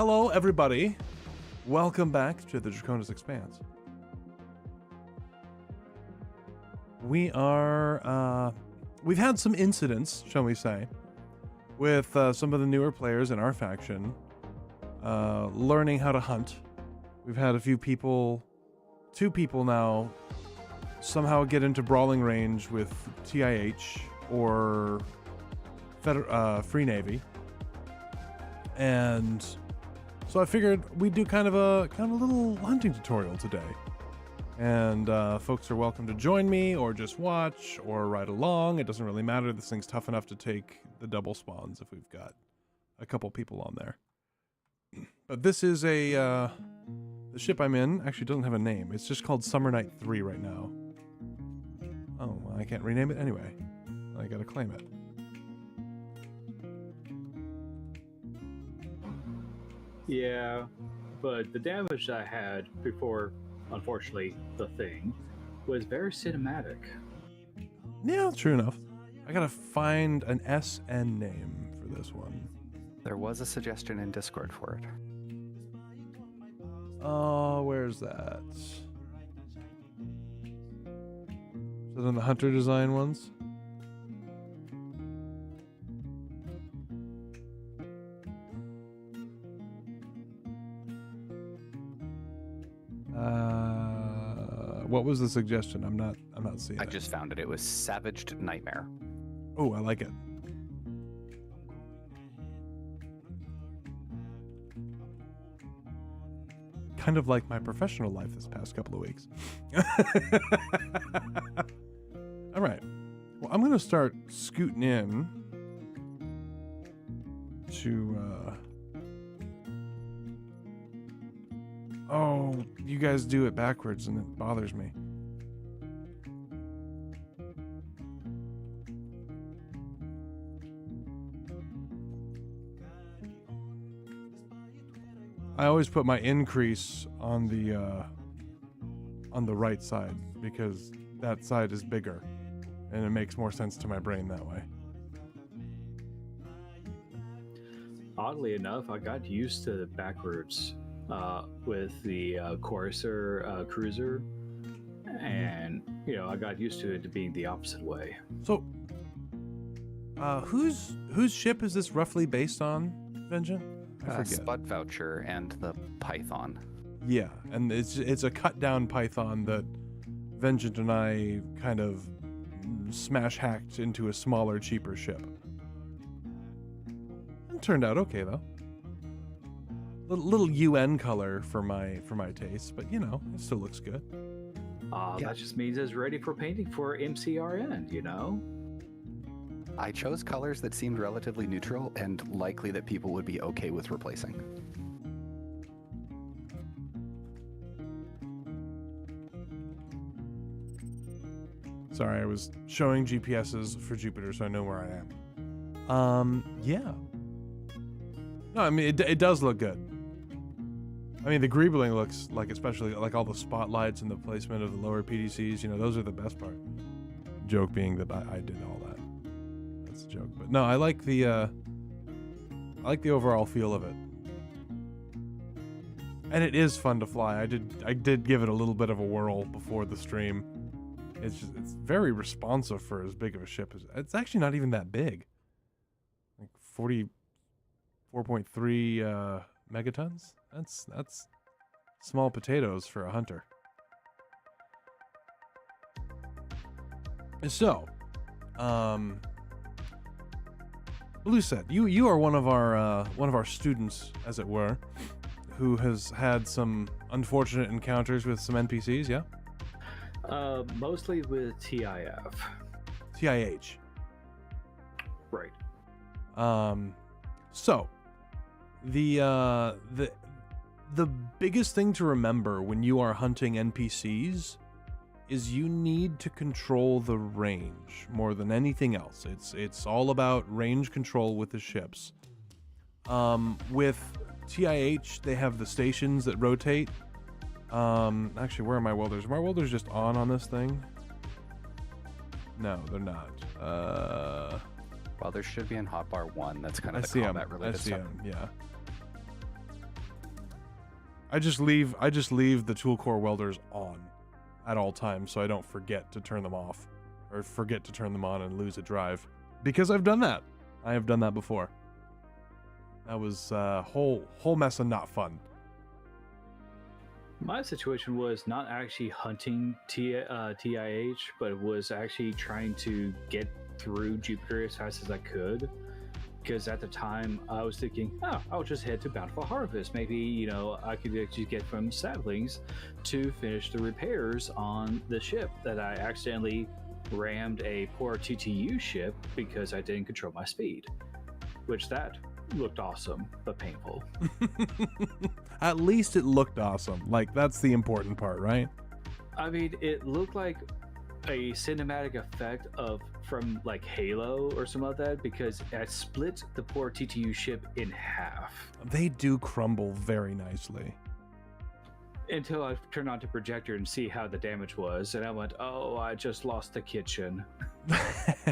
Hello, everybody. Welcome back to the Draconis Expanse. We are, we've had some incidents, shall we say, with some of the newer players in our faction learning how to hunt. We've had a few people, 2 people now, somehow get into brawling range with TIH or Free Navy. And so I figured we'd do kind of a little hunting tutorial today. And folks are welcome to join me or just watch or ride along. It doesn't really matter. This thing's tough enough to take the double spawns if we've got a couple people on there. But this is the ship I'm in actually doesn't have a name. It's just called Summer Night 3 right now. Oh, well, I can't rename it anyway. I gotta claim it. Yeah, but the damage I had before, unfortunately, the thing, was very cinematic. Yeah, true enough. I gotta find an SN name for this one. There was a suggestion in Discord for it. Oh, where's that? Is it in the hunter design ones? What was the suggestion? I'm not seeing it. I just found it. It was Savaged Nightmare. Oh, I like it. Kind of like my professional life this past couple of weeks. All right. Well, I'm going to start scooting in to... Oh, you guys do it backwards and it bothers me. I always put my increase on the right side because that side is bigger and it makes more sense to my brain that way. Oddly enough, I got used to the backwards with the Corsair cruiser, and I got used to it being the opposite way. So, whose ship is this roughly based on, Vengeant? I forget. Spud Voucher and the Python. Yeah, and it's a cut down Python that Vengeant and I kind of smash hacked into a smaller, cheaper ship. It turned out okay though. Little UN color for my taste, but it still looks good. That just means it's ready for painting for MCRN, I chose colors that seemed relatively neutral and likely that people would be okay with replacing. Sorry, I was showing GPSs for Jupiter so I know where I am. Yeah. No, I mean, it does look good. I mean, the greebling looks like, especially like all the spotlights and the placement of the lower PDCs, those are the best part. Joke being that I did all that. That's a joke. But no, I like the overall feel of it. And it is fun to fly. I did give it a little bit of a whirl before the stream. It's very responsive for as big of a ship as it's actually not even that big. Like 44.3 megatons. That's small potatoes for a hunter. So, Blue said, you are one of our students, as it were, who has had some unfortunate encounters with some NPCs, yeah? Mostly with TIF. TIH. Right. So, the biggest thing to remember when you are hunting NPCs is you need to control the range more than anything else. It's all about range control with the ships. With TIH, they have the stations that rotate. Actually, where are my welders? Are my welders just on this thing? No, they're not. Well, there should be in hotbar 1. That's kind of I the see combat related stuff. yeah. I just leave the tool core welders on at all times so I don't forget to turn them off or forget to turn them on and lose a drive, because I've done that. I have done that before. That was a whole mess of not fun. My situation was not actually hunting TIH, but it was actually trying to get through Jupiter as fast as I could. Because at the time, I was thinking, I'll just head to Bountiful Harvest. Maybe, I could actually get from Saplings to finish the repairs on the ship that I accidentally rammed a poor TTU ship because I didn't control my speed. Which that looked awesome, but painful. At least it looked awesome. Like, that's the important part, right? I mean, it looked like a cinematic effect from like Halo or something like that, because I split the poor TTU ship in half. They do crumble very nicely. Until I turned on the projector and see how the damage was, and I went, "Oh, I just lost the kitchen."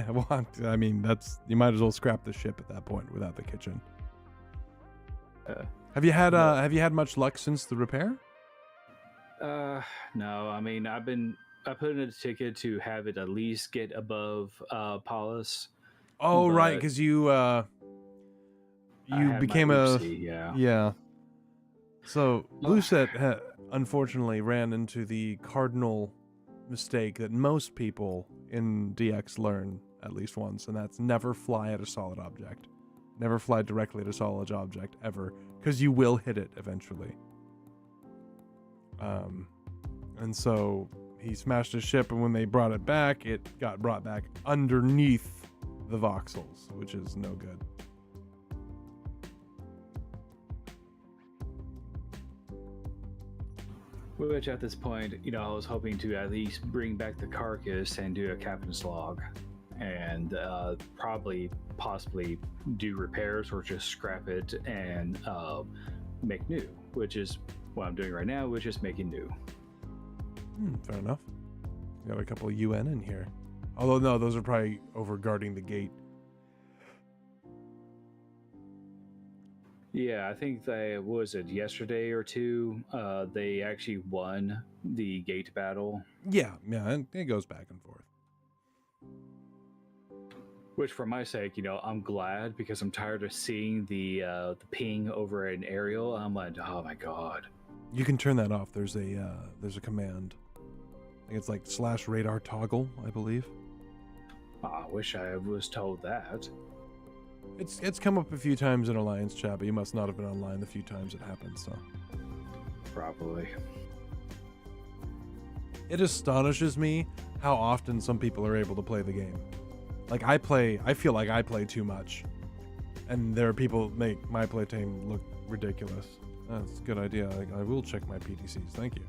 Well, I mean, you might as well scrap the ship at that point without the kitchen. Have you had much luck since the repair? No. I mean, I put in a ticket to have it at least get above Paulus. Oh, right, because you became yeah. So Lucette unfortunately ran into the cardinal mistake that most people in DX learn at least once, and that's never fly at a solid object. Never fly directly at a solid object, ever, because you will hit it eventually. And so he smashed his ship, and when they brought it back, it got brought back underneath the voxels, which is no good. Which at this point, I was hoping to at least bring back the carcass and do a captain's log, and possibly do repairs or just scrap it and make new, which is what I'm doing right now, which is making new. Fair enough. Got a couple of UN in here. Although, no, those are probably over guarding the gate. Yeah, I think yesterday or two, they actually won the gate battle. Yeah, and it goes back and forth. Which, for my sake, I'm glad, because I'm tired of seeing the ping over an aerial. I'm like, oh my god. You can turn that off. There's a command. I think it's like /radar toggle, I believe. I wish I was told that. It's come up a few times in Alliance chat, but you must not have been online the few times it happened, so. Probably. It astonishes me how often some people are able to play the game. Like, I feel like I play too much. And there are people that make my playtime look ridiculous. That's a good idea. I will check my PTCs, thank you.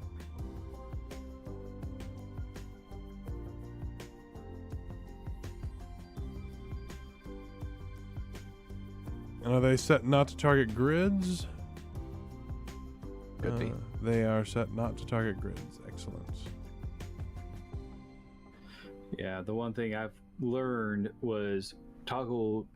And are they set not to target grids? Could be. They are set not to target grids. Excellent. Yeah, the one thing I've learned was toggle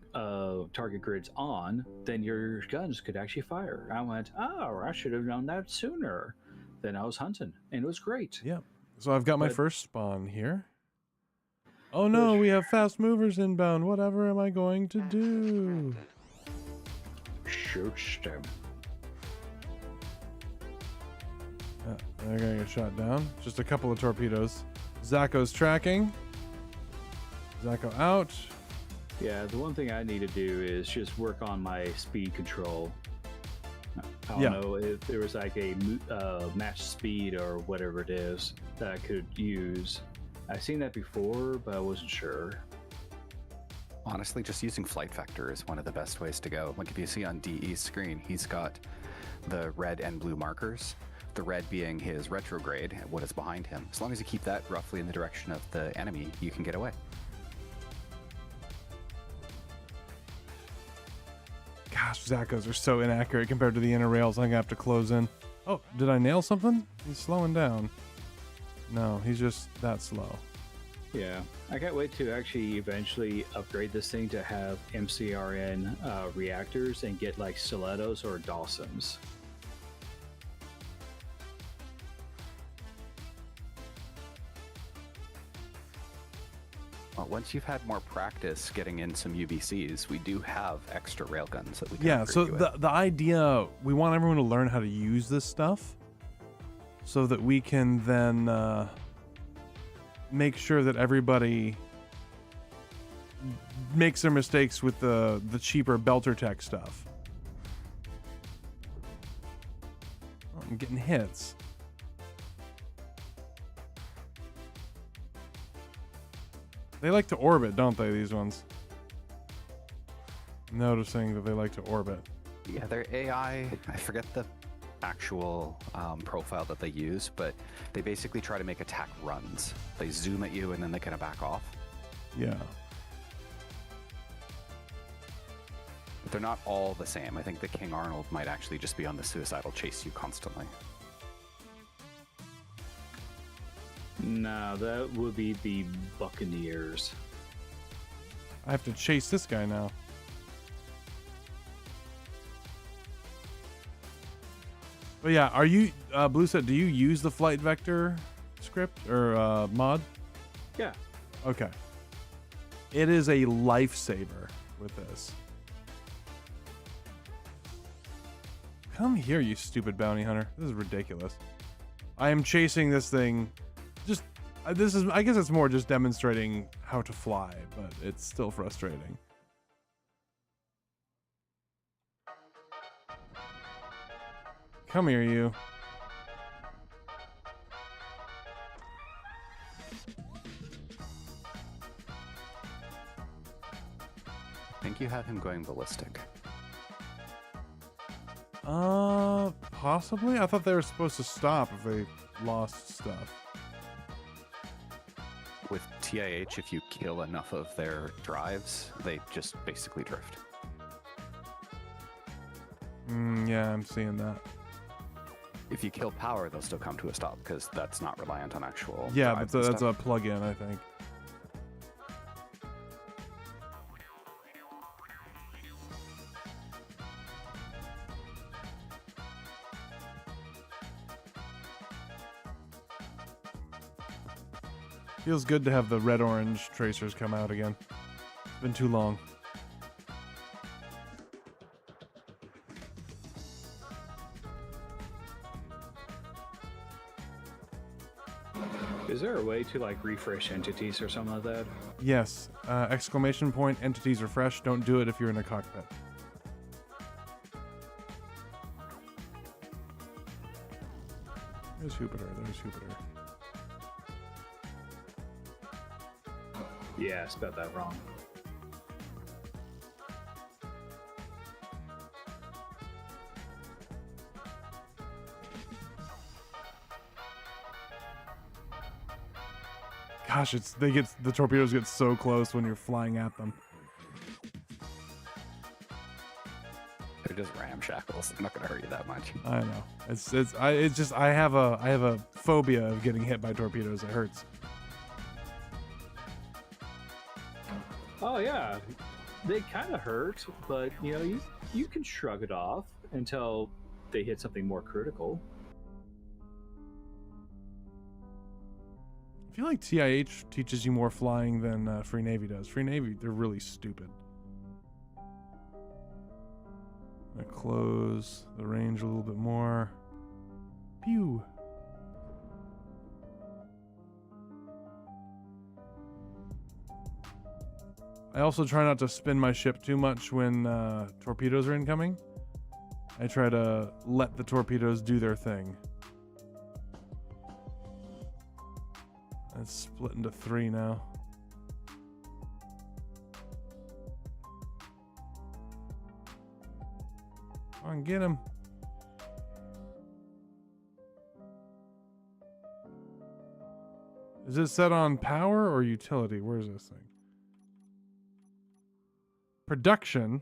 target grids on, then your guns could actually fire. I went, I should have known that sooner. Then I was hunting, and it was great. Yeah. So I've got my first spawn here. Oh no, we have fast movers inbound. Whatever am I going to do? Shoot them. They're gonna get shot down. Just a couple of torpedoes. Zacho's tracking. Zacho out. Yeah, the one thing I need to do is just work on my speed control. I don't know if there was like a match speed or whatever it is that I could use. I've seen that before, but I wasn't sure. Honestly, just using flight vector is one of the best ways to go. Like if you see on DE's screen, he's got the red and blue markers. The red being his retrograde, what is behind him. As long as you keep that roughly in the direction of the enemy, you can get away. Gosh, Zachos are so inaccurate compared to the inner rails. I'm gonna have to close in. Oh, did I nail something? He's slowing down. No, he's just that slow. Yeah, I can't wait to actually eventually upgrade this thing to have MCRN reactors and get like stilettos or Dawsons. Well, once you've had more practice getting in some UBCs, we do have extra railguns that we can Yeah, so upgrade you with. the idea, we want everyone to learn how to use this stuff so that we can then make sure that everybody makes their mistakes with the cheaper belter tech stuff. Oh, I'm getting hits. They like to orbit, don't they, these ones? I'm noticing that they like to orbit. Yeah, their AI, I forget the actual profile that they use, but they basically try to make attack runs. They zoom at you and then they kind of back off. Yeah. But they're not all the same. I think the King Arnold might actually just be on the suicidal chase you constantly. No, that would be the Buccaneers. I have to chase this guy now. But yeah, are you, Blue Set, do you use the flight vector script or mod? Yeah. Okay. It is a lifesaver with this. Come here, you stupid bounty hunter. This is ridiculous. I am chasing this thing. Just, this is, I guess it's more just demonstrating how to fly, but it's still frustrating. Come here, you. I think you have him going ballistic. Possibly? I thought they were supposed to stop if they lost stuff. With TIH, if you kill enough of their drives, they just basically drift. Yeah, I'm seeing that. If you kill power, they'll still come to a stop because that's not reliant on actual. Yeah, drives but and that's stuff. a plug-in, I think. Feels good to have the red-orange tracers come out again. It's been too long. Is there a way to like refresh entities or something like that? Yes. Exclamation point, entities refresh. Don't do it if you're in a cockpit. There's Jupiter. There's Jupiter. Yeah, I spelled that wrong. Gosh, the torpedoes get so close when you're flying at them. They're just ramshackles. They're not going to hurt you that much. I know. I have a phobia of getting hit by torpedoes. It hurts. Oh yeah, they kind of hurt, but you know you can shrug it off until they hit something more critical. I feel like TIH teaches you more flying than Free Navy does. Free Navy, they're really stupid. I close the range a little bit more. Pew. I also try not to spin my ship too much when torpedoes are incoming. I try to let the torpedoes do their thing. It's split into 3 now. Come on, get him. Is it set on power or utility? Where's this thing? Production.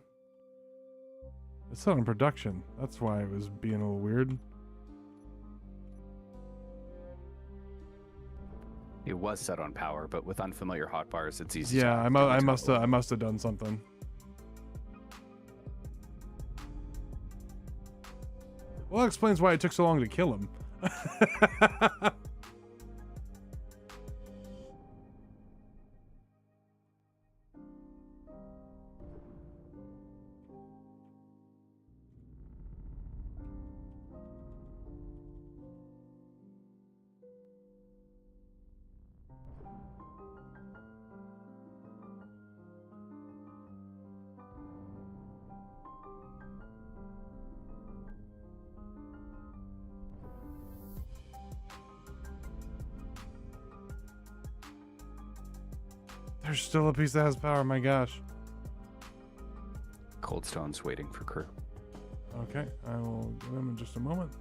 It's set on production. That's why it was being a little weird. It was set on power, but with unfamiliar hotbars, it's easy. Yeah, to I must have done something. Well, that explains why it took so long to kill him. There's still a piece that has power, my gosh. Coldstone's waiting for crew. Okay, I will give him in just a moment.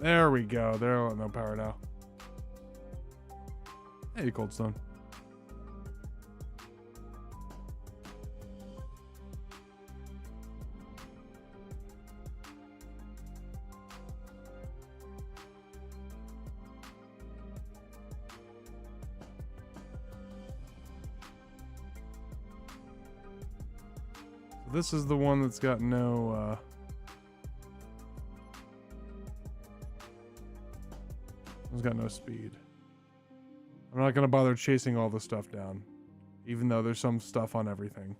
There we go. There, no power now. Hey, Coldstone. This is the one that's got no, it's got no speed. I'm not going to bother chasing all the stuff down, even though there's some stuff on everything.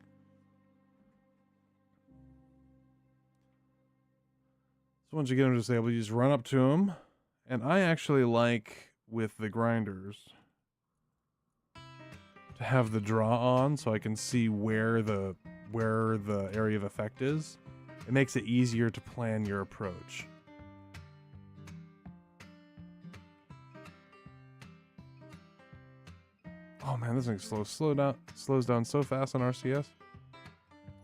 So once you get him disabled, you just run up to him. And I actually like, with the grinders, to have the draw on so I can see where the area of effect is. It makes it easier to plan your approach. Oh man, this thing slows down so fast on RCS.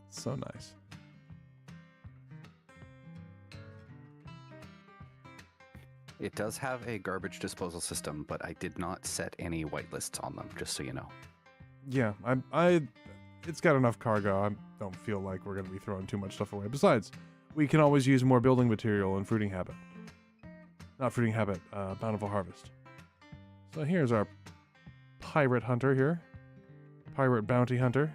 So nice. It does have a garbage disposal system, but I did not set any whitelists on them, just so you know. Yeah, it's got enough cargo. I don't feel like we're going to be throwing too much stuff away. Besides, we can always use more building material in Fruiting Habit. Not Fruiting Habit, Bountiful Harvest. So here's our pirate hunter here. Pirate bounty hunter.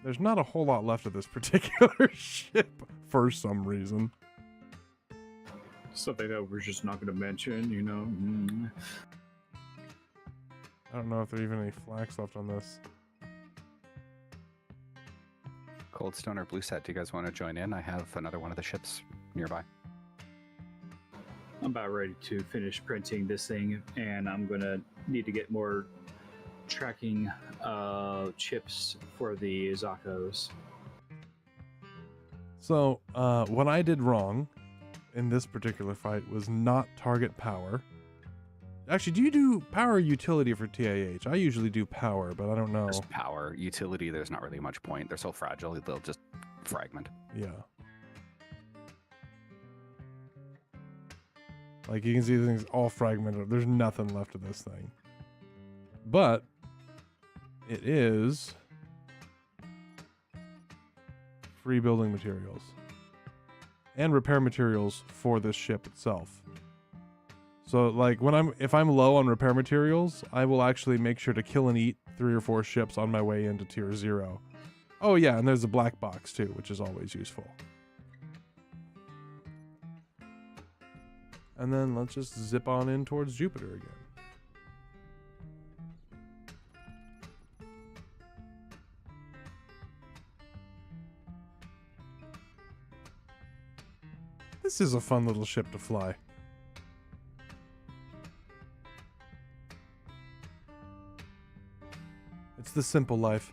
There's not a whole lot left of this particular ship for some reason. Something that we're just not going to mention, you know. I don't know if there are even any flax left on this. Coldstone or Blue Set, do you guys want to join in? I have another one of the ships nearby. I'm about ready to finish printing this thing, and I'm going to need to get more tracking chips for the Zakos. So, what I did wrong in this particular fight was not target power. Actually, do you do power or utility for TAH? I usually do power, but I don't know. Just power. Utility, there's not really much point. They're so fragile, they'll just fragment. Yeah. Like, you can see the thing's all fragmented. There's nothing left of this thing. But it is free building materials and repair materials for this ship itself. So like if I'm low on repair materials, I will actually make sure to kill and eat 3 or 4 ships on my way into tier 0. Oh yeah, and there's a black box too, which is always useful. And then let's just zip on in towards Jupiter again. This is a fun little ship to fly. It's the simple life.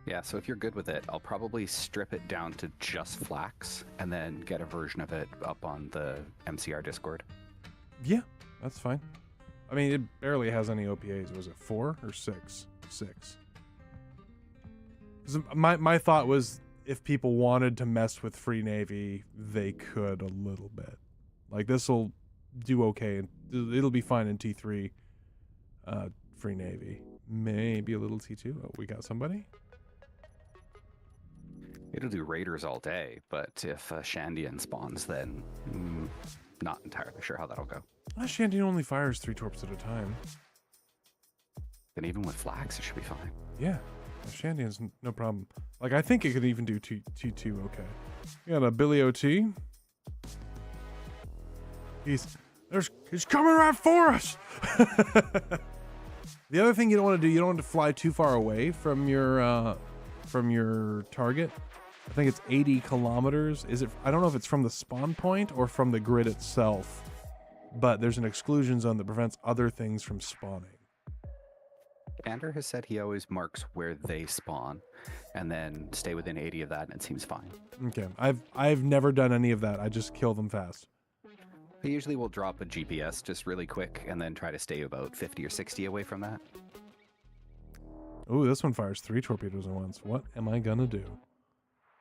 Yeah, so if you're good with it, I'll probably strip it down to just flax and then get a version of it up on the MCR Discord. Yeah, that's fine. I mean, it barely has any OPAs. Was it 4 or 6? 6. 'Cause my thought was if people wanted to mess with Free Navy, they could a little bit. Like, this will do okay, and it'll be fine in T3 Free Navy. Maybe a little T2. Oh, we got somebody? It'll do raiders all day, but if Shandian spawns, then not entirely sure how that'll go. Shandian only fires 3 torps at a time. Then even with flax, it should be fine. Yeah, Shandian's no problem. Like, I think it could even do T2 okay. We got a Billy OT. He's coming right for us! The other thing you don't want to do, you don't want to fly too far away from your target. I think it's 80 kilometers. I don't know if it's from the spawn point or from the grid itself, but there's an exclusion zone that prevents other things from spawning. Ander has said he always marks where they spawn and then stay within 80 of that, and it seems fine. Okay, I've never done any of that. I just kill them fast. I usually will drop a GPS just really quick and then try to stay about 50 or 60 away from that. Ooh, this one fires 3 torpedoes at once. What am I gonna do?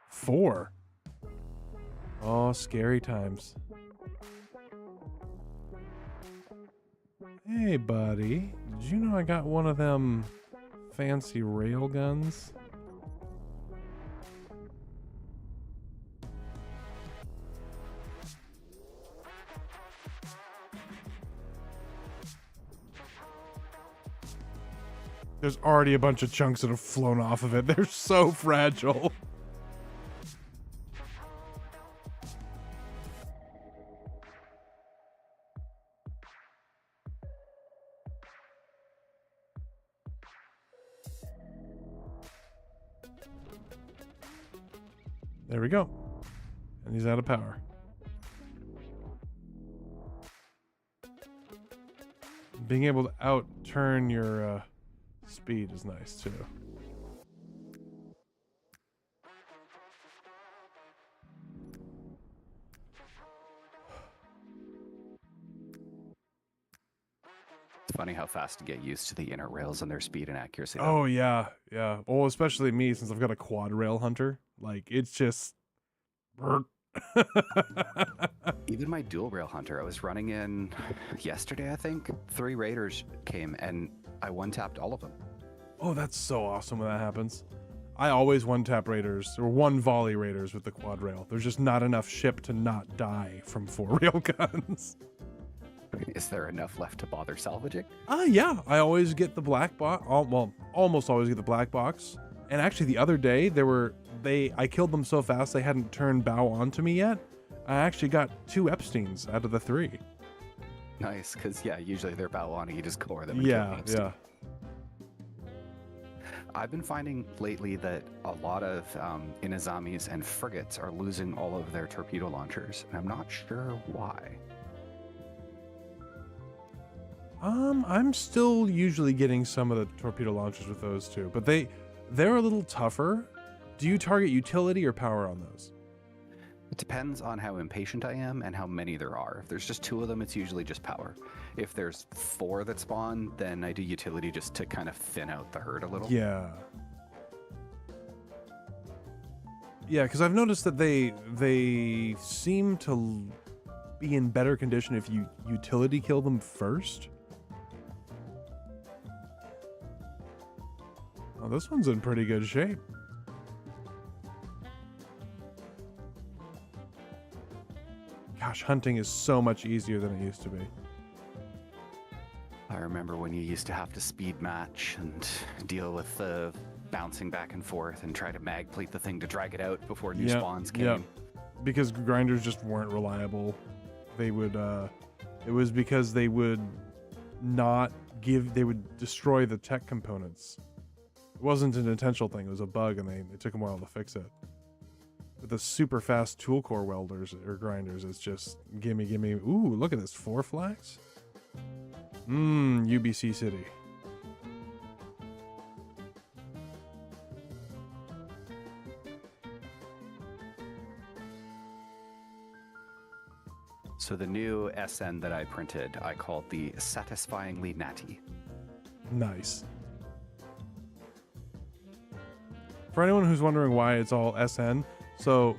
4. Oh, scary times. Hey, buddy. Did you know I got one of them fancy rail guns? There's already a bunch of chunks that have flown off of it. They're so fragile. There we go. And he's out of power. Being able to outturn your speed is nice too. It's funny how fast to get used to the inner rails and their speed and accuracy. though. Oh yeah, yeah. Well, especially me since I've got a quad rail hunter. Like it's just. Even my dual rail hunter, I was running in yesterday, I think. 3 raiders came and I one-tapped all of them. Oh, that's so awesome when that happens. I always one-tap raiders or one volley raiders with the quad rail. There's just not enough ship to not die from 4 rail guns. Is there enough left to bother salvaging? Yeah. I always get the black box. Well, almost always get the black box. And actually, the other day I killed them so fast they hadn't turned bow onto me yet. I actually got 2 Epsteins out of the 3. Nice, because yeah, usually they're bow on and you just core them. And Yeah, kill them. yeah. I've been finding lately that a lot of Inazamis and frigates are losing all of their torpedo launchers, and I'm not sure why. I'm still usually getting some of the torpedo launchers with those too, but they're a little tougher. Do you target utility or power on those? It depends on how impatient I am and how many there are. If there's just 2 of them, it's usually just power. If there's 4 that spawn, then I do utility just to kind of thin out the herd a little. Yeah. Yeah, because I've noticed that they seem to be in better condition if you utility kill them first. Oh, this one's in pretty good shape. Gosh, hunting is so much easier than it used to be. I remember when you used to have to speed match and deal with the bouncing back and forth and try to mag pleat the thing to drag it out before new spawns came. Yeah, because grinders just weren't reliable. They would, it was because they would destroy the tech components. It wasn't an intentional thing, it was a bug and it took them a while to fix it. With the super fast tool core welders or grinders, it's just gimme. Ooh, look at this, 4 flags. UBC City. So the new SN that I printed, I called the Satisfyingly Natty. Nice. For anyone who's wondering why it's all SN, so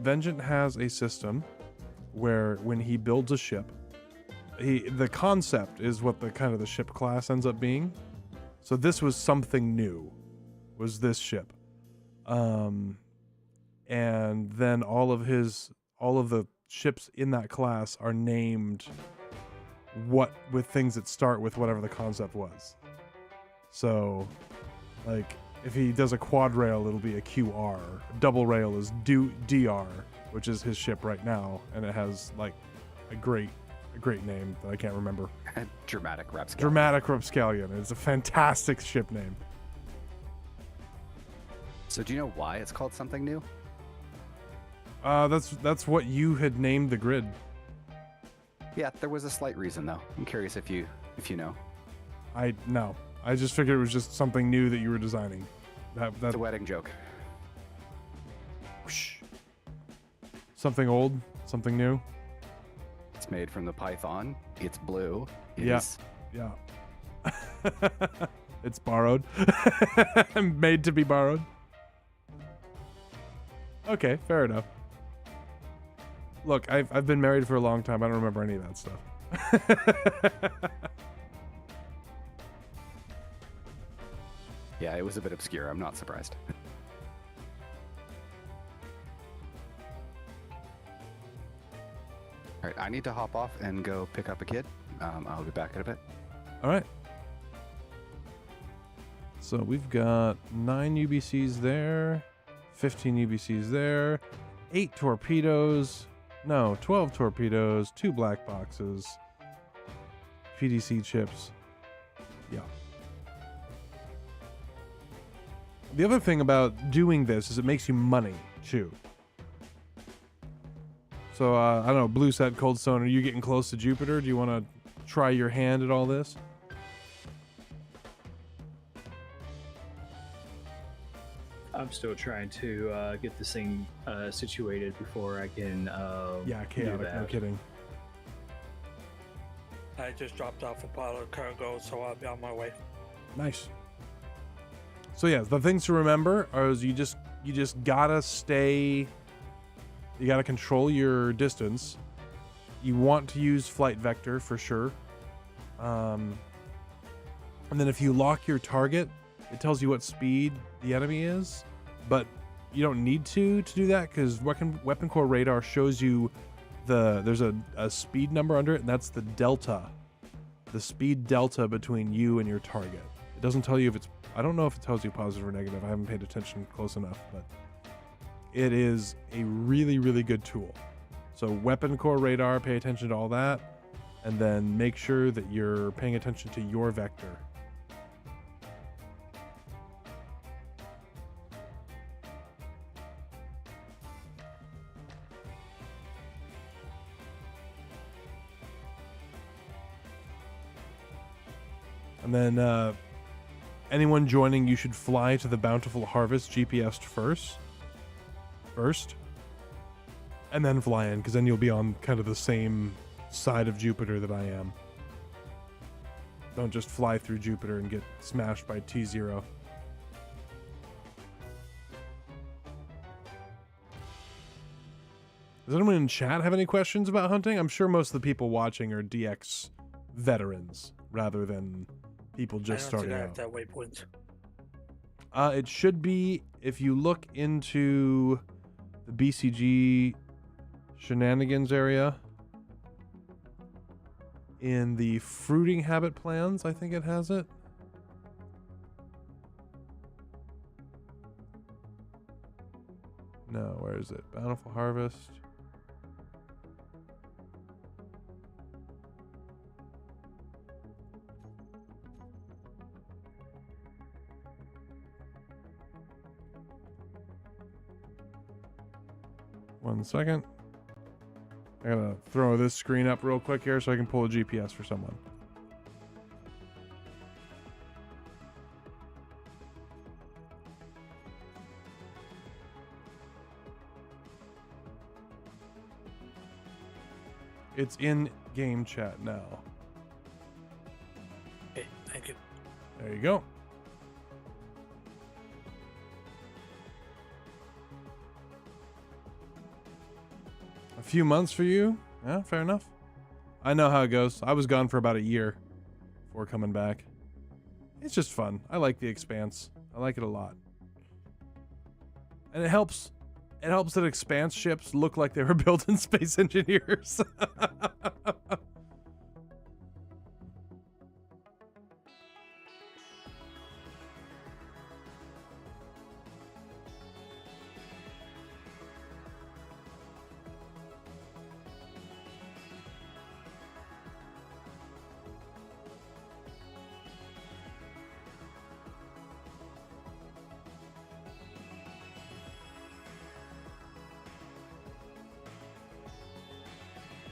Vengeant has a system where when he builds a ship, the concept is what the ship class ends up being. So this was something new, was this ship. And then all of the ships in that class are named with things that start with whatever the concept was. So like if he does a quad rail, it'll be a QR. Double rail is DR, which is his ship right now, and it has like a great name that I can't remember. Dramatic Rapscallion. Dramatic Rapscallion. It's a fantastic ship name. So do you know why it's called something new? That's what you had named the grid. Yeah, there was a slight reason though. I'm curious if you know. No. I just figured it was just something new that you were designing. It's a wedding joke. Whoosh. Something old, something new. It's made from the Python. It's blue. It Yeah. is- Yeah. It's borrowed. Made to be borrowed. Okay, fair enough. Look, I've been married for a long time. I don't remember any of that stuff. Yeah, it was a bit obscure. I'm not surprised. All right, I need to hop off and go pick up a kid. I'll be back in a bit. All right. So we've got 9 UBCs there, 15 UBCs there, 8 torpedoes, no, 12 torpedoes, 2 black boxes, PDC chips. Yeah. The other thing about doing this is it makes you money, too. So, I don't know, Blue Set, Cold Stone, are you getting close to Jupiter? Do you want to try your hand at all this? I'm still trying to get this thing situated before I can. Yeah, do chaotic, that. no kidding. I just dropped off a pile of cargo, so I'll be on my way. Nice. So yeah, the things to remember are you just gotta stay. You gotta control your distance. You want to use flight vector for sure. And then if you lock your target, it tells you what speed the enemy is, but you don't need to do that because weapon core radar shows you there's a speed number under it, and that's the delta, the speed delta between you and your target. It doesn't tell you if it's, I don't know if it tells you positive or negative. I haven't paid attention close enough, but it is a really, really good tool. So weapon core radar, pay attention to all that, and then make sure that you're paying attention to your vector. And then anyone joining, you should fly to the Bountiful Harvest GPS first, and then fly in, because then you'll be on kind of the same side of Jupiter that I am. Don't just fly through Jupiter and get smashed by T0. Does anyone in chat have any questions about hunting? I'm sure most of the people watching are DX veterans rather than people just starting out. That waypoint. It should be, if you look into the BCG shenanigans area in the fruiting habit plans, I think it has it. No, where is it? Bountiful Harvest. One second. I gotta throw this screen up real quick here so I can pull a GPS for someone. It's in game chat now. Okay, thank you. There you go. A few months for you? Yeah, fair enough. I know how it goes. I was gone for about a year before coming back. It's just fun. I like the Expanse. I like it a lot. And it helps that Expanse ships look like they were built in Space Engineers.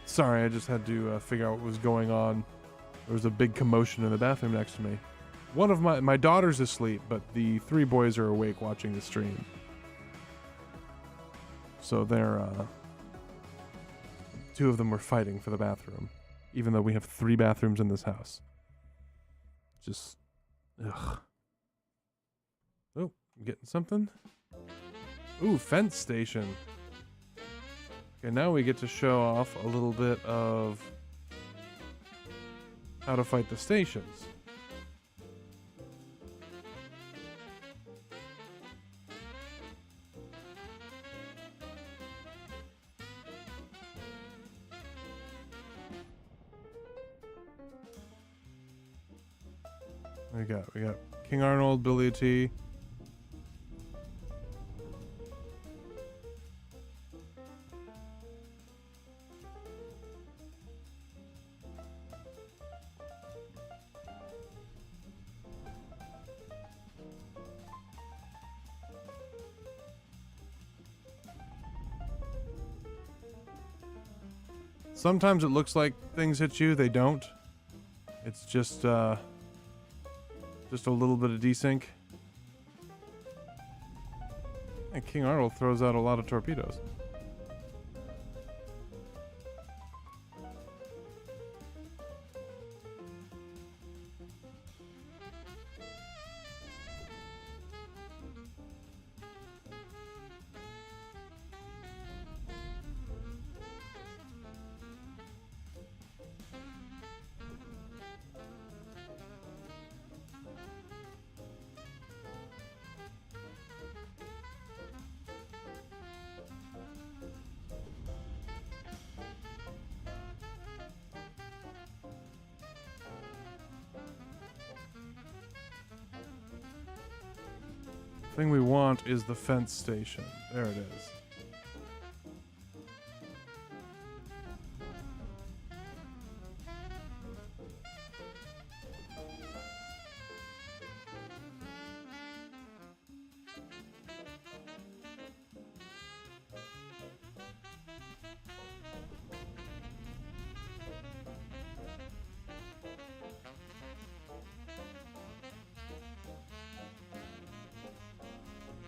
Sorry, I just had to figure out what was going on. There was a big commotion in the bathroom next to me. One of my daughter's asleep, but the 3 boys are awake watching the stream. So they're 2 of them were fighting for the bathroom, even though we have 3 bathrooms in this house. Just Ugh. Oh, I'm getting something. Ooh, fence station. Okay, now we get to show off a little bit of how to fight the stations. We got King Arnold, Billy T. Sometimes it looks like things hit you, they don't. It's just a little bit of desync. And King Arnold throws out a lot of torpedoes. Thing we want is the fence station. There it is.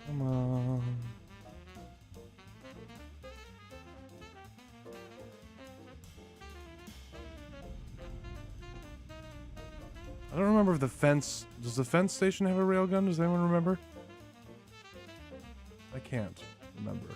Come on. I don't remember if the fence... Does the fence station have a railgun? Does anyone remember? I can't remember.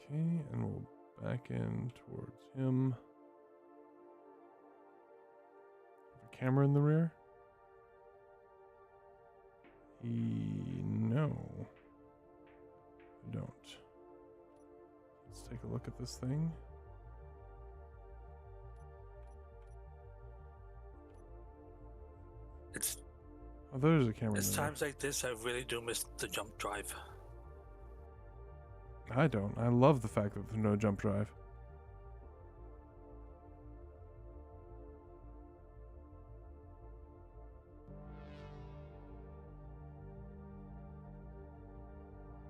Okay, and we'll back in towards him. Have a camera in the rear? No. I don't. Let's take a look at this thing. It's Oh, there's a camera it's in there. times like this I really do miss the jump drive. I don't. I love the fact that there's no jump drive.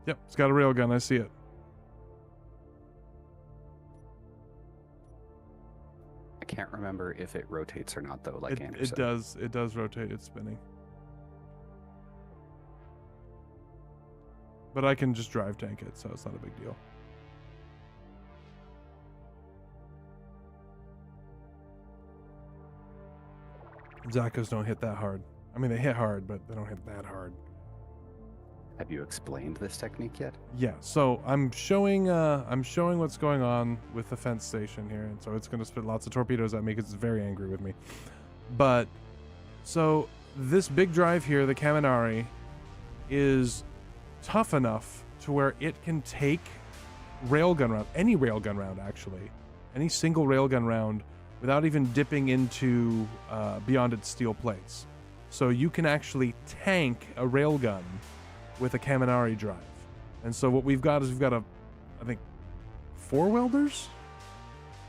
Yep, it's got a railgun. I see it. I can't remember if it rotates or not, though, like Andrew It said. does. It does rotate. It's spinning. But I can just drive tank it, so it's not a big deal. Zaccos don't hit that hard. I mean, they hit hard, but they don't hit that hard. Have you explained this technique yet? Yeah, so I'm showing what's going on with the fence station here, and so it's going to spit lots of torpedoes at me because it's very angry with me. But so this big drive here, the Kaminari, is tough enough to where it can take railgun round, any railgun round actually, any single railgun round, without even dipping into beyond its steel plates. So you can actually tank a railgun with a Kaminari drive. And so what we've got is I think 4 welders.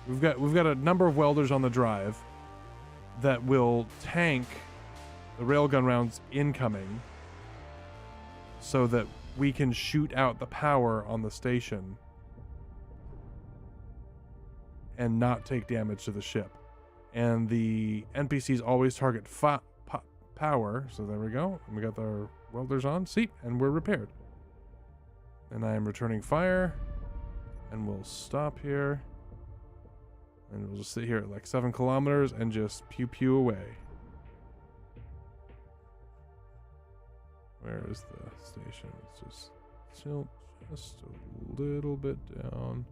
We've got a number of welders on the drive that will tank the railgun rounds incoming, so that we can shoot out the power on the station and not take damage to the ship. And the NPCs always target power. So there we go. And we got our welders on. See? And we're repaired. And I am returning fire. And we'll stop here. And we'll just sit here at like 7 kilometers and just pew pew away. Where is the station? It's just tilt just a little bit down.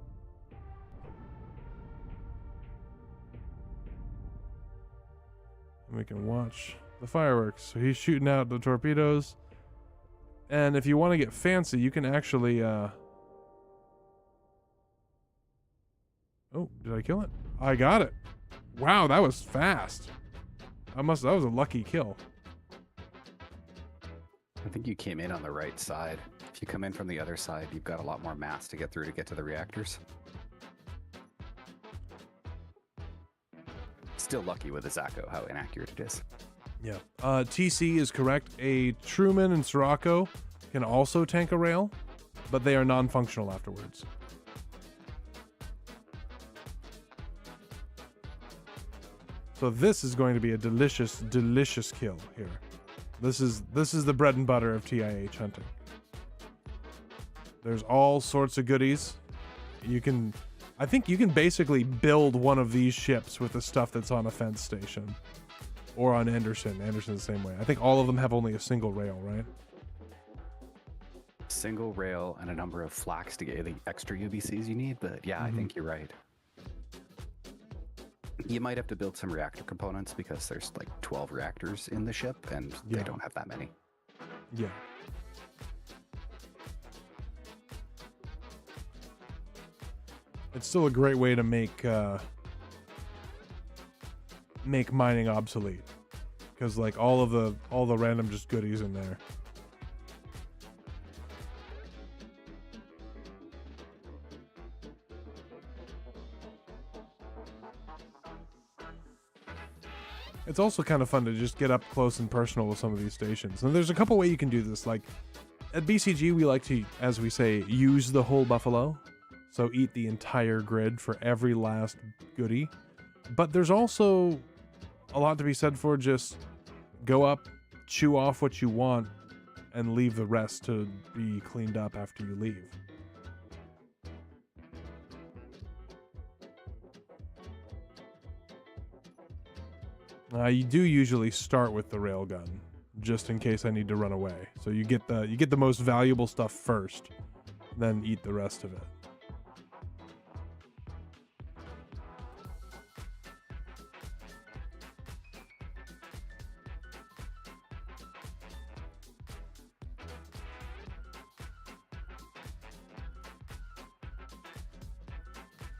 And we can watch the fireworks. So he's shooting out the torpedoes. And if you want to get fancy, you can actually oh, did I kill it? I got it. Wow, that was fast. That was a lucky kill. I think you came in on the right side. If you come in from the other side, you've got a lot more mass to get through to get to the reactors. Still lucky with the Zacho how inaccurate it is. Yeah. TC is correct. A Truman and Sirocco can also tank a rail, but they are non-functional afterwards. So this is going to be a delicious, delicious kill here. This is the bread and butter of TIH hunting. There's all sorts of goodies. I think you can basically build one of these ships with the stuff that's on a fence station. Or on Anderson. Anderson's the same way. I think all of them have only a single rail, right? Single rail and a number of flax to get the extra UBCs you need, but yeah, I think you're right. You might have to build some reactor components because there's like 12 reactors in the ship and they don't have that many. Yeah. It's still a great way to make mining obsolete, because like all the random just goodies in there. It's also kind of fun to just get up close and personal with some of these stations. And there's a couple ways you can do this. Like at BCG, we like to, as we say, use the whole buffalo. So eat the entire grid for every last goodie. But there's also a lot to be said for just go up, chew off what you want, and leave the rest to be cleaned up after you leave. You do usually start with the railgun, just in case I need to run away. So you get the most valuable stuff first, then eat the rest of it.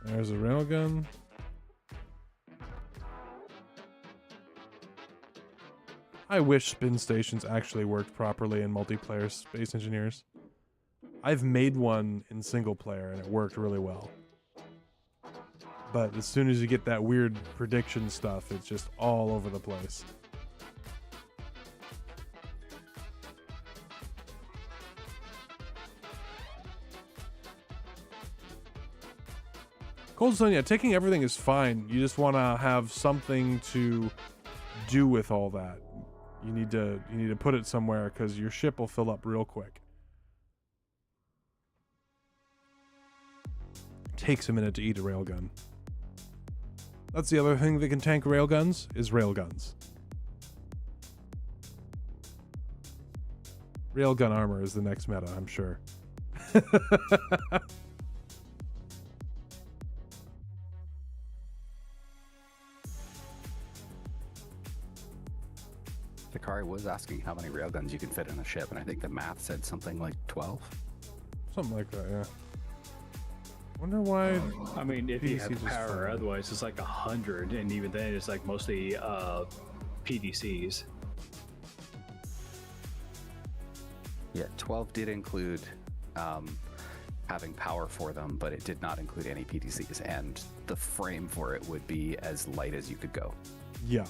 There's a railgun. I wish spin stations actually worked properly in multiplayer Space Engineers. I've made one in single player and it worked really well. But as soon as you get that weird prediction stuff, it's just all over the place. Cold Stone, yeah, taking everything is fine. You just want to have something to do with all that. You need to put it somewhere because your ship will fill up real quick. It takes a minute to eat a railgun. That's the other thing that can tank railguns is railguns. Railgun armor is the next meta, I'm sure. Takari was asking how many railguns you can fit in a ship, and I think the math said something like 12. Something like that, yeah. Wonder why. I mean, if you have PDCs is power, fine. otherwise it's like 100, and even then it's like mostly PDCs. Yeah, 12 did include having power for them, but it did not include any PTCs, and the frame for it would be as light as you could go. Yeah.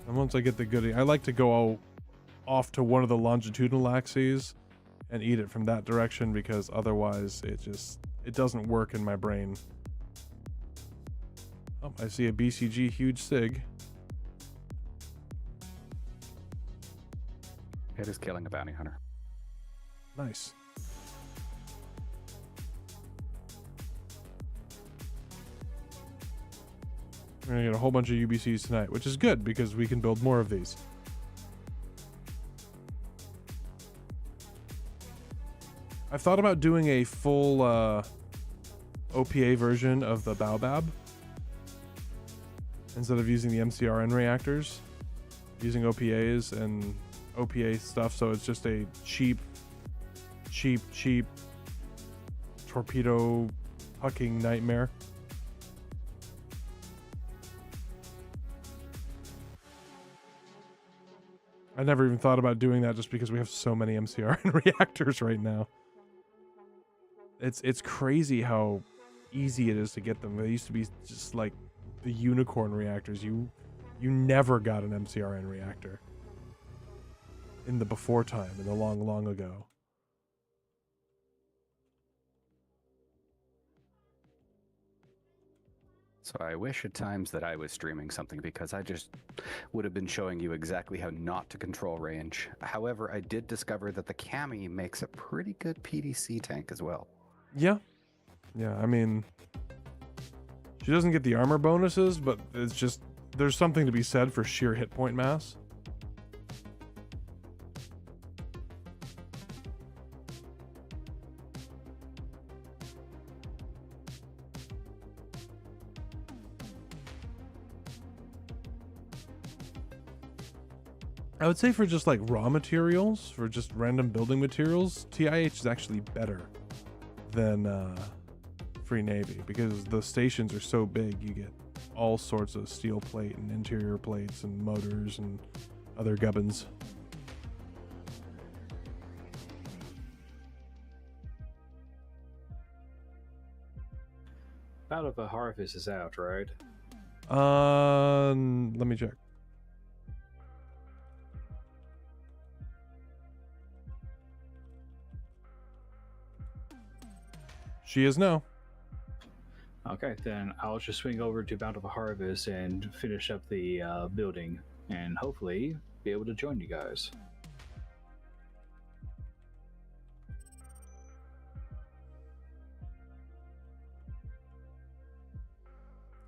And once I get the goodie, I like to go off to one of the longitudinal axes and eat it from that direction, because otherwise it doesn't work in my brain. Oh, I see a BCG huge sig. It is killing a bounty hunter. Nice. We're gonna get a whole bunch of UBCs tonight, which is good because we can build more of these. I've thought about doing a full OPA version of the Baobab instead of using the MCRN reactors, using OPAs and OPA stuff, so it's just a cheap torpedo hucking nightmare. I never even thought about doing that just because we have so many MCRN reactors right now. It's crazy how easy it is to get them. They used to be just like the unicorn reactors. You never got an MCRN reactor in the before time, in the long ago. So I wish at times that I was streaming something, because I just would have been showing you exactly how not to control range. However, I did discover that the Cami makes a pretty good PDC tank as well. Yeah. I mean, she doesn't get the armor bonuses, but it's just, there's something to be said for sheer hit point mass. I would say for just like raw materials, for just random building materials, TIH is actually better than Free Navy, because the stations are so big. You get all sorts of steel plate and interior plates and motors and other gubbins. Out of a Harvest is out, right? Let me check. She is now. Okay, then I'll just swing over to Bountiful Harvest and finish up the building, and hopefully be able to join you guys.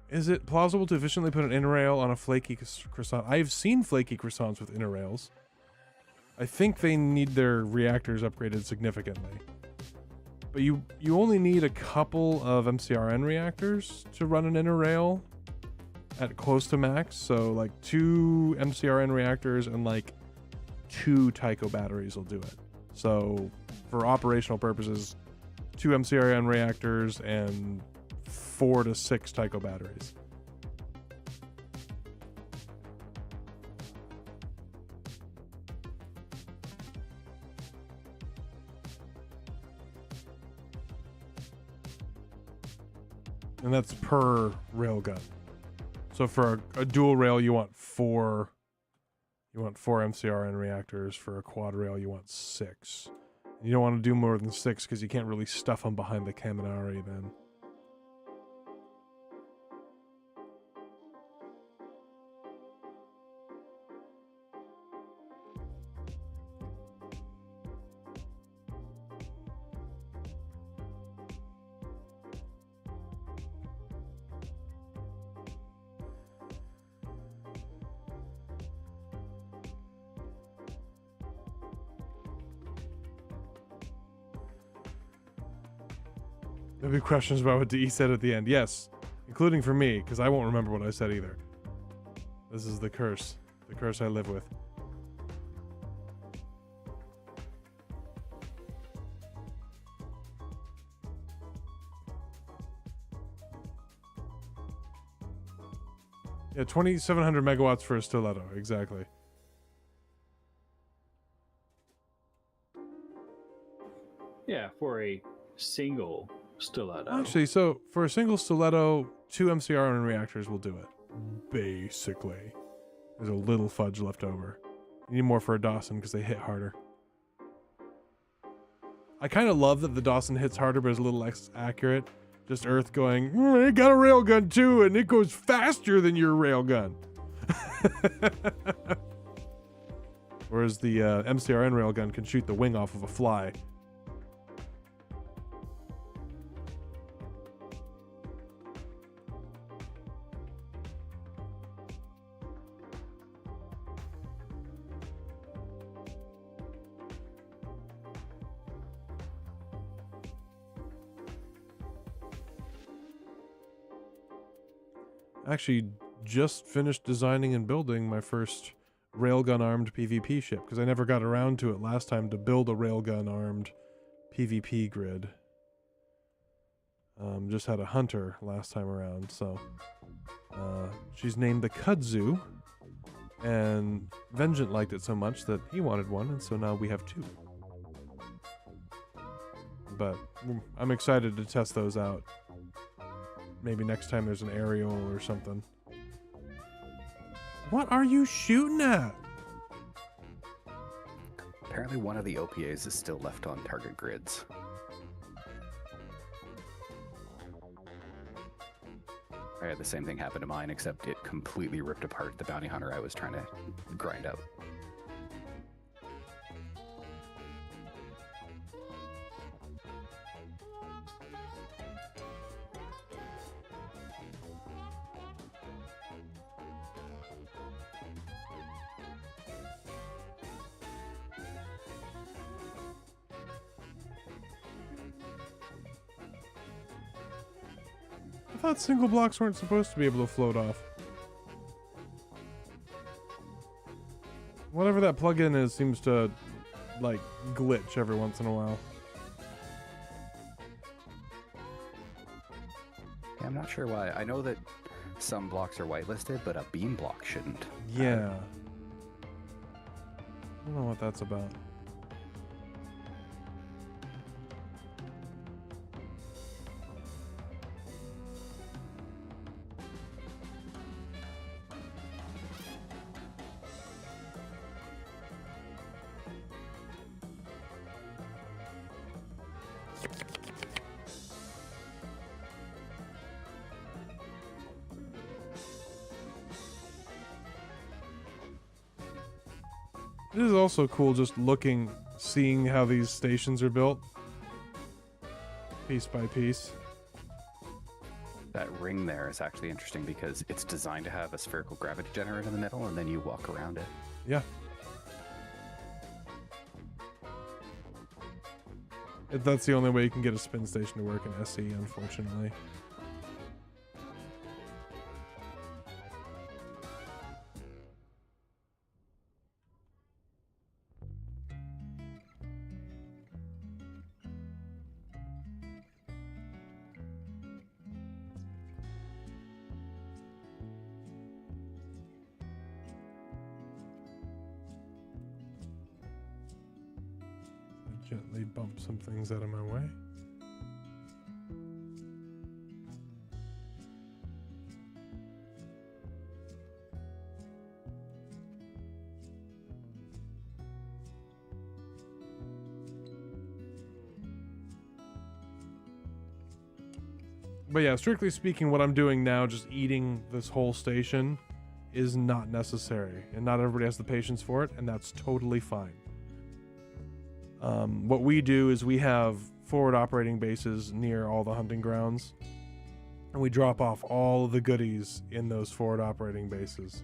Is it plausible to efficiently put an inner rail on a flaky croissant? I've seen flaky croissants with inner rails. I think they need their reactors upgraded significantly. But you only need a couple of MCRN reactors to run an inner rail at close to max. So like 2 MCRN reactors and like 2 Tycho batteries will do it. So for operational purposes, 2 MCRN reactors and 4 to 6 Tycho batteries. And that's per railgun. So for a dual rail, you want 4 MCRN reactors. For a quad rail, you want 6. And you don't want to do more than 6 because you can't really stuff them behind the Kaminari then. There'll be questions about what DE said at the end. Yes, including for me, because I won't remember what I said either. This is the curse I live with. Yeah, 2,700 megawatts for a stiletto, exactly. Yeah, for a single stiletto. Actually, so for a single stiletto, 2 MCR iron reactors will do it. Basically. There's a little fudge left over. You need more for a Dawson because they hit harder. I kind of love that the Dawson hits harder but is a little less accurate. Just Earth going, it got a railgun too, and it goes faster than your railgun. Whereas the MCRN railgun can shoot the wing off of a fly. Actually just finished designing and building my first railgun armed PvP ship because I never got around to it last time to build a railgun armed PvP grid. Just had a hunter last time around, so she's named the Kudzu, and Vengeant liked it so much that he wanted one, and so now we have 2. But I'm excited to test those out. Maybe next time there's an aerial or something. What are you shooting at? Apparently one of the OPAs is still left on target grids. I had the same thing happen to mine, except it completely ripped apart the bounty hunter I was trying to grind out. I thought single blocks weren't supposed to be able to float off. Whatever that plugin is seems to, like, glitch every once in a while. Yeah, I'm not sure why. I know that some blocks are whitelisted, but a beam block shouldn't. Yeah. I don't know what that's about. It is also cool just seeing how these stations are built. Piece by piece. That ring there is actually interesting because it's designed to have a spherical gravity generator in the middle, and then you walk around it. Yeah. That's the only way you can get a spin station to work in SE, unfortunately. Gently bump some things out of my way. But yeah, strictly speaking, what I'm doing now, just eating this whole station, is not necessary. And not everybody has the patience for it, and that's totally fine. What we do is we have forward operating bases near all the hunting grounds, and we drop off all of the goodies in those forward operating bases.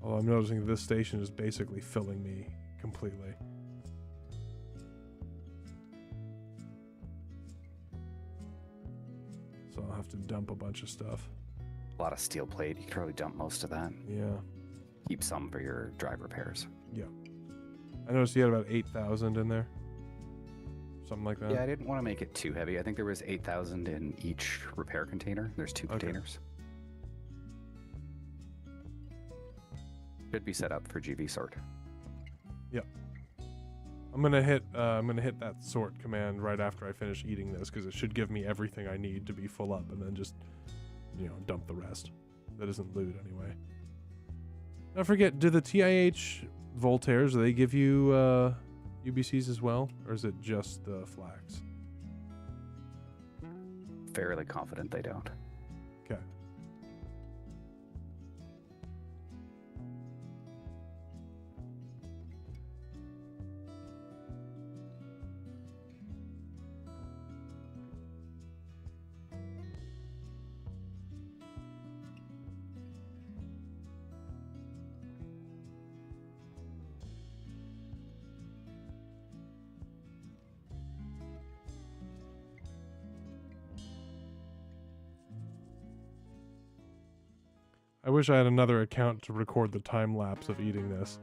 Although I'm noticing this station is basically filling me completely. So I'll have to dump a bunch of stuff. A lot of steel plate. You can probably dump most of that. Yeah. Keep some for your drive repairs. Yeah. I noticed you had about 8,000 in there. something like that. Yeah, I didn't want to make it too heavy. I think there was 8,000 in each repair container. There's 2 Okay. containers. Should be set up for GV sort. I'm gonna hit that sort command right after I finish eating this, because it should give me everything I need to be full up, and then just, dump the rest. That isn't loot anyway. Don't forget, do the TIH Voltaires, do they give you UBCs as well, or is it just the flax? Fairly confident they don't. Okay. I wish I had another account to record the time lapse of eating this.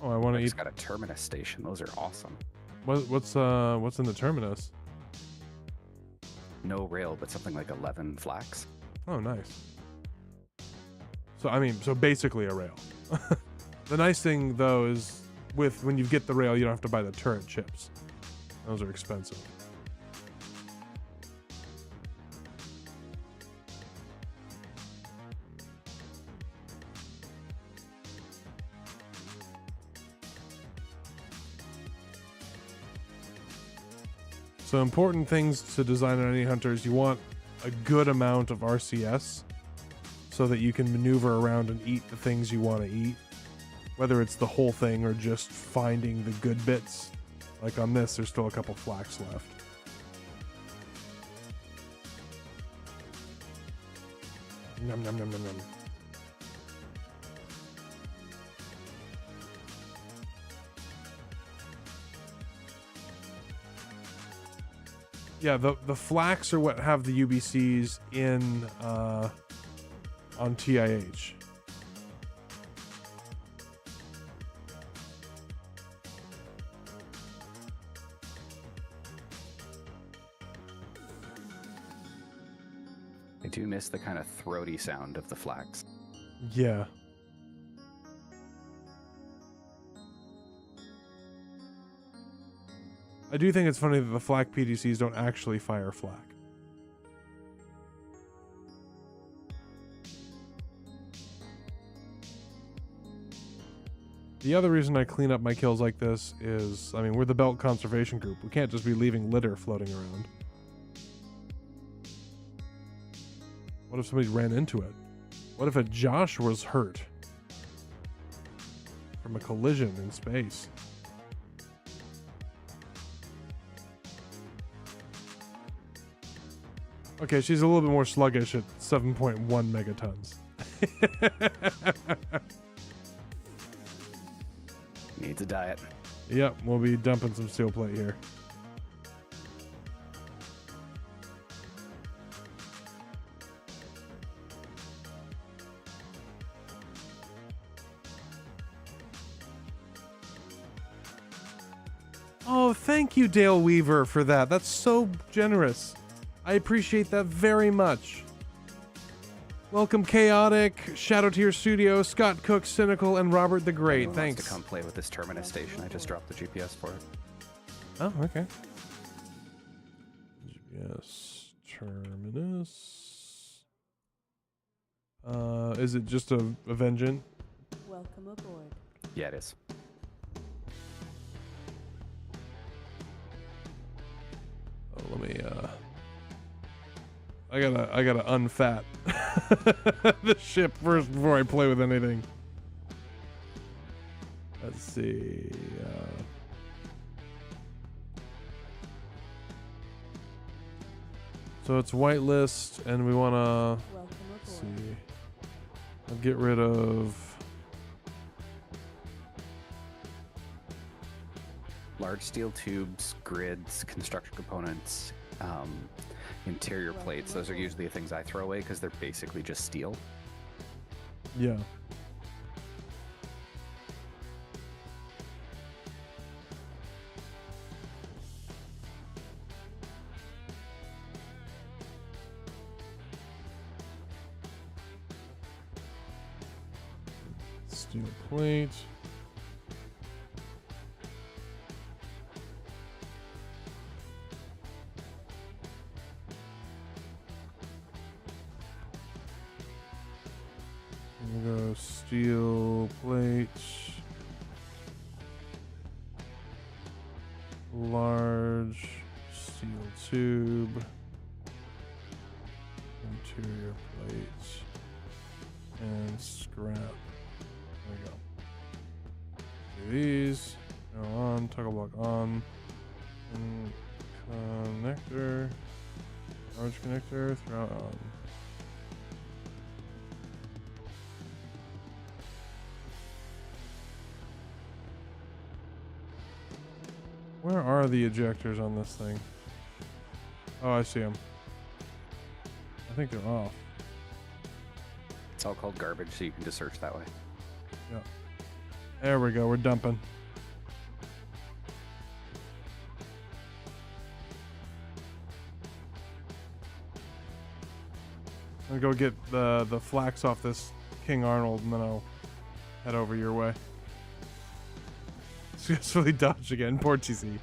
Oh, I want to I eat. just got a terminus station. Those are awesome. What's in the terminus? No rail, but something like 11 flax. Oh, nice. So basically a rail. The nice thing though is when you get the rail, you don't have to buy the turret chips. Those are expensive. So important things to design on any hunter is you want a good amount of RCS so that you can maneuver around and eat the things you want to eat, whether it's the whole thing or just finding the good bits. Like on this, there's still a couple flax left. Nom nom nom nom nom. Yeah, the flax are what have the UBCs in on TIH. I do miss the kind of throaty sound of the flax. Yeah. I do think it's funny that the flak PDCs don't actually fire flak. The other reason I clean up my kills like this is, we're the belt conservation group. We can't just be leaving litter floating around. What if somebody ran into it? What if a Josh was hurt from a collision in space? Okay, she's a little bit more sluggish at 7.1 megatons. Needs a diet. Yep, we'll be dumping some steel plate here. Oh, thank you, Dale Weaver, for that. That's so generous. I appreciate that very much. Welcome, Chaotic, Shadow Tier Studio, Scott Cook, Cynical, and Robert the Great. Anyone wants Thanks. to come play with this terminus station. I just dropped the GPS for it. Oh, okay. GPS terminus. Is it just a Vengeant? Welcome aboard. Yeah, it is. Oh, let me I gotta unfat the ship first before I play with anything. Let's see. So it's whitelist, and we wanna see. I'll get rid of. Large steel tubes, grids, construction components, interior plates. Those are usually the things I throw away because they're basically just steel. Yeah. Steel plate. I'm gonna go steel plate. Large steel tube. Interior plates. And scrap. There we go. Do these. Go on. Toggle block on. And connector. Large connector. Throw it on. Where are the ejectors on this thing? Oh, I see them. I think they're off. It's all called garbage, so you can just search that way. Yeah. There we go. We're dumping. I'm gonna go get the flax off this King Arnold, and then I'll head over your way. Successfully dodged again. Poor TC.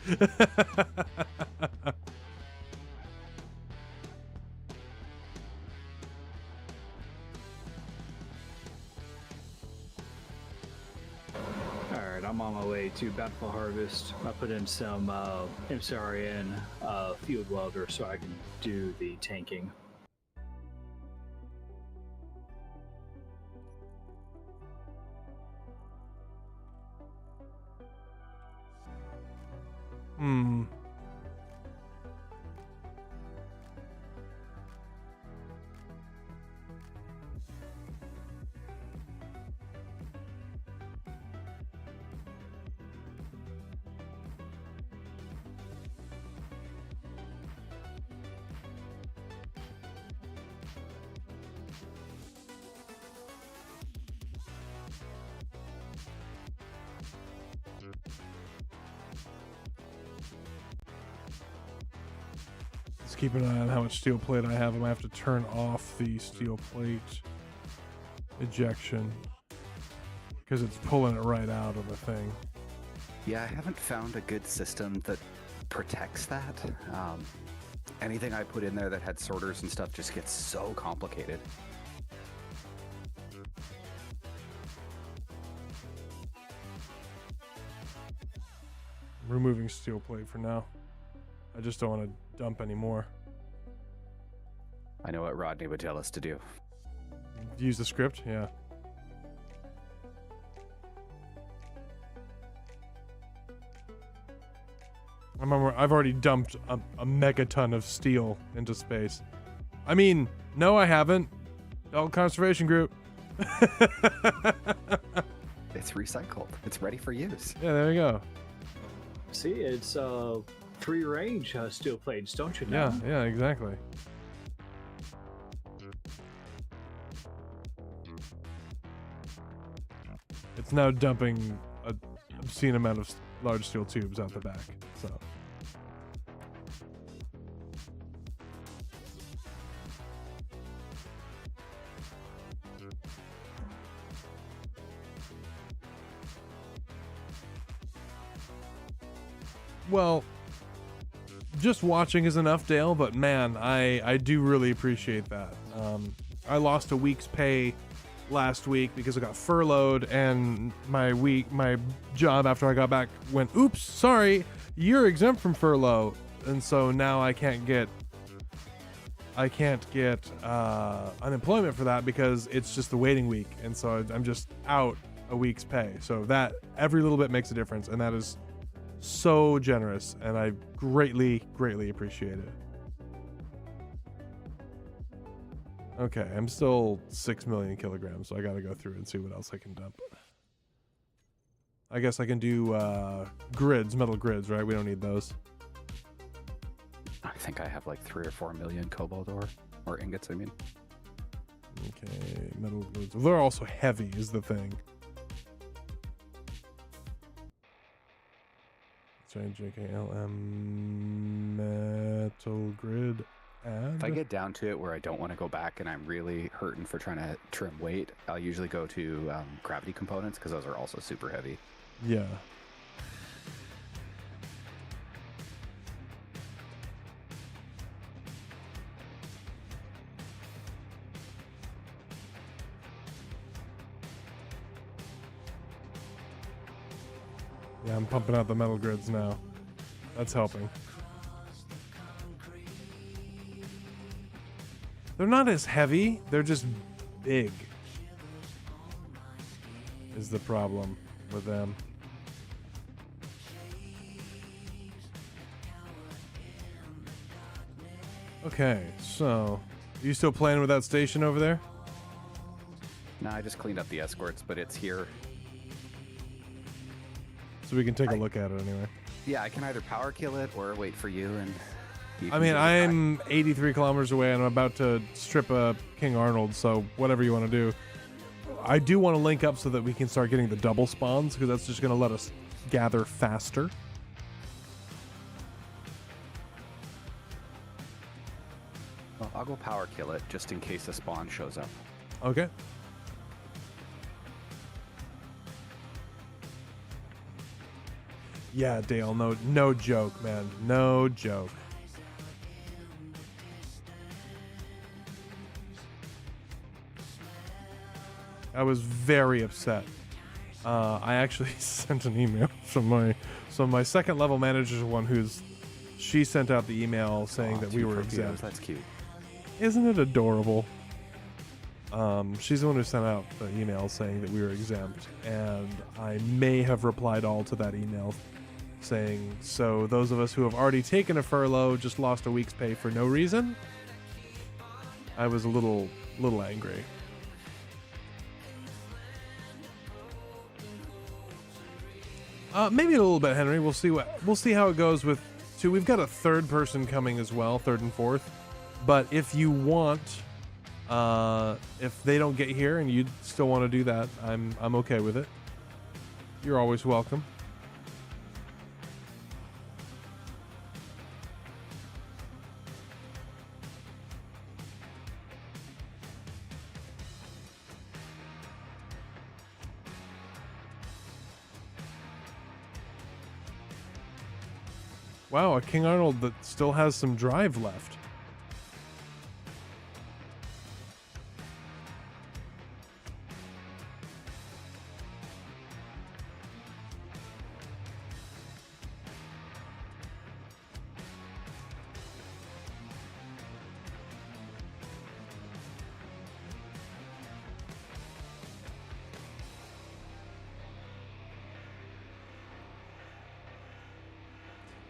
Alright, I'm on my way to Bountiful Harvest. I put in some MCRN field welder so I can do the tanking. Let's keep an eye on how much steel plate I have. I might have to turn off the steel plate ejection because it's pulling it right out of the thing. Yeah, I haven't found a good system that protects that. Anything I put in there that had sorters and stuff just gets so complicated. I'm removing steel plate for now. I just don't want to dump anymore. I know what Rodney would tell us to do. Use the script, yeah. I remember I've already dumped a megaton of steel into space. I mean, no, I haven't. Bell Conservation Group. It's recycled. It's ready for use. Yeah, there you go. See, it's free range steel plates, don't you know? Yeah, exactly. It's now dumping an obscene amount of large steel tubes out the back, so. Well, just watching is enough, Dale, but man, I do really appreciate that. I lost a week's pay last week because I got furloughed, and my job after I got back went, oops, sorry, you're exempt from furlough. And so now I can't get unemployment for that because it's just the waiting week. And so I'm just out a week's pay. So that every little bit makes a difference, and that is so generous, and I greatly appreciate it. Okay, I'm still 6 million kilograms, so I gotta go through and see what else I can dump. I guess I can do grids, metal grids, right? We don't need those. I think I have like 3 or 4 million cobalt ore, or ingots, I mean. Okay, metal grids. Well, they're also heavy is the thing. JKLM metal grid If I get down to it where I don't want to go back and I'm really hurting for trying to trim weight, I'll usually go to gravity components because those are also super heavy. Yeah. Yeah, I'm pumping out the metal grids now. That's helping. They're not as heavy, they're just big. Is the problem with them. Okay, so are you still playing with that station over there? No, I just cleaned up the escorts, but it's here. So we can take a look at it anyway. Yeah, I can either power kill it or wait for you and... I mean, I'm 83 kilometers away and I'm about to strip a King Arnold, so whatever you want to do. I do want to link up so that we can start getting the double spawns, because that's just going to let us gather faster. Well, I'll go power kill it just in case a spawn shows up. Okay. Yeah, Dale, no joke, man. No joke. I was very upset. I actually sent an email from my second level manager is the one she sent out the email saying that we were exempt. That's cute. Isn't it adorable? She's the one who sent out the email saying that we were exempt, and I may have replied all to that email saying, so those of us who have already taken a furlough just lost a week's pay for no reason. I was a little angry. Maybe a little bit, Henry. We'll see how it goes with two. We've got a third person coming as well, third and fourth. But if you want, if they don't get here and you still want to do that, I'm okay with it. You're always welcome. Wow, a King Arnold that still has some drive left.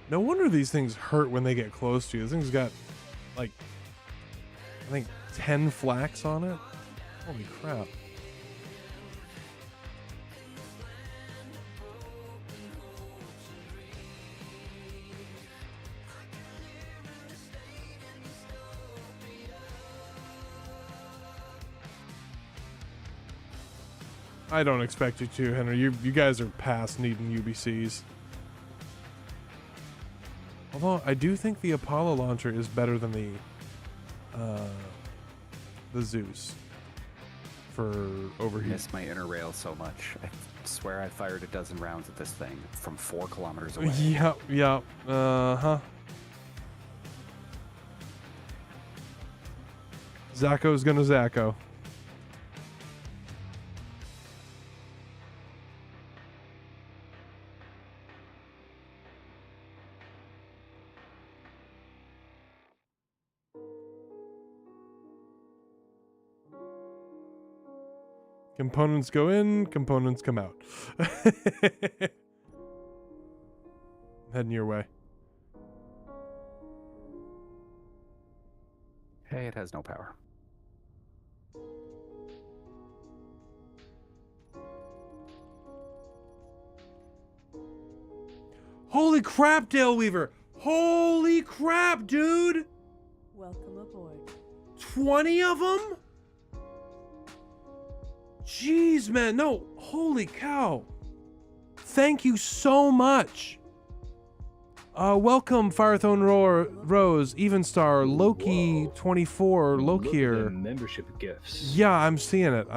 No wonder these things hurt when they get close to you. This thing's got, like, I think 10 flax on it. Holy crap. I don't expect you to, Henry. You guys are past needing UBCs. Although I do think the Apollo launcher is better than the Zeus for overheat. I miss my inner rail so much. I swear I fired a dozen rounds at this thing from 4 kilometers away. Yep. Uh-huh. Zacco's gonna Zacco. Components go in, components come out. Heading your way. Hey, it has no power. Holy crap, Dale Weaver! Holy crap, dude! Welcome aboard. 20 of them? Jeez, man. No, holy cow. Thank you so much. Welcome, Firethorn Rose, Evenstar, Loki 24, Look at the Lokier. membership gifts. Yeah, I'm seeing it.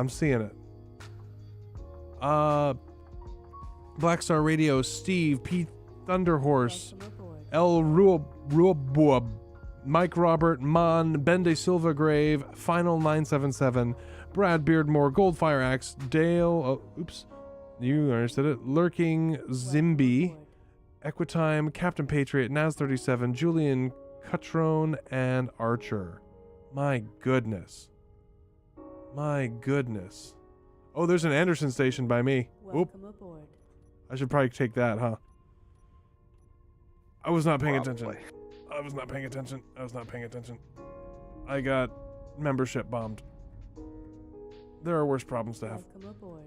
Black Star Radio, Steve, Pete Thunderhorse, Welcome aboard. El Ruabub, Mike Robert, Mon, Ben De Silva Grave, Final 977, Brad Beardmore, Goldfire Axe, Dale, you understood it, Lurking Zimby, Welcome aboard. Equitime, Captain Patriot, Naz37, Julian Cutrone, and Archer. My goodness. Oh, there's an Anderson station by me. Oop, Welcome aboard. I should probably take that, huh? I was not paying Probably. attention. I got membership bombed. There are worse problems to have. Welcome aboard.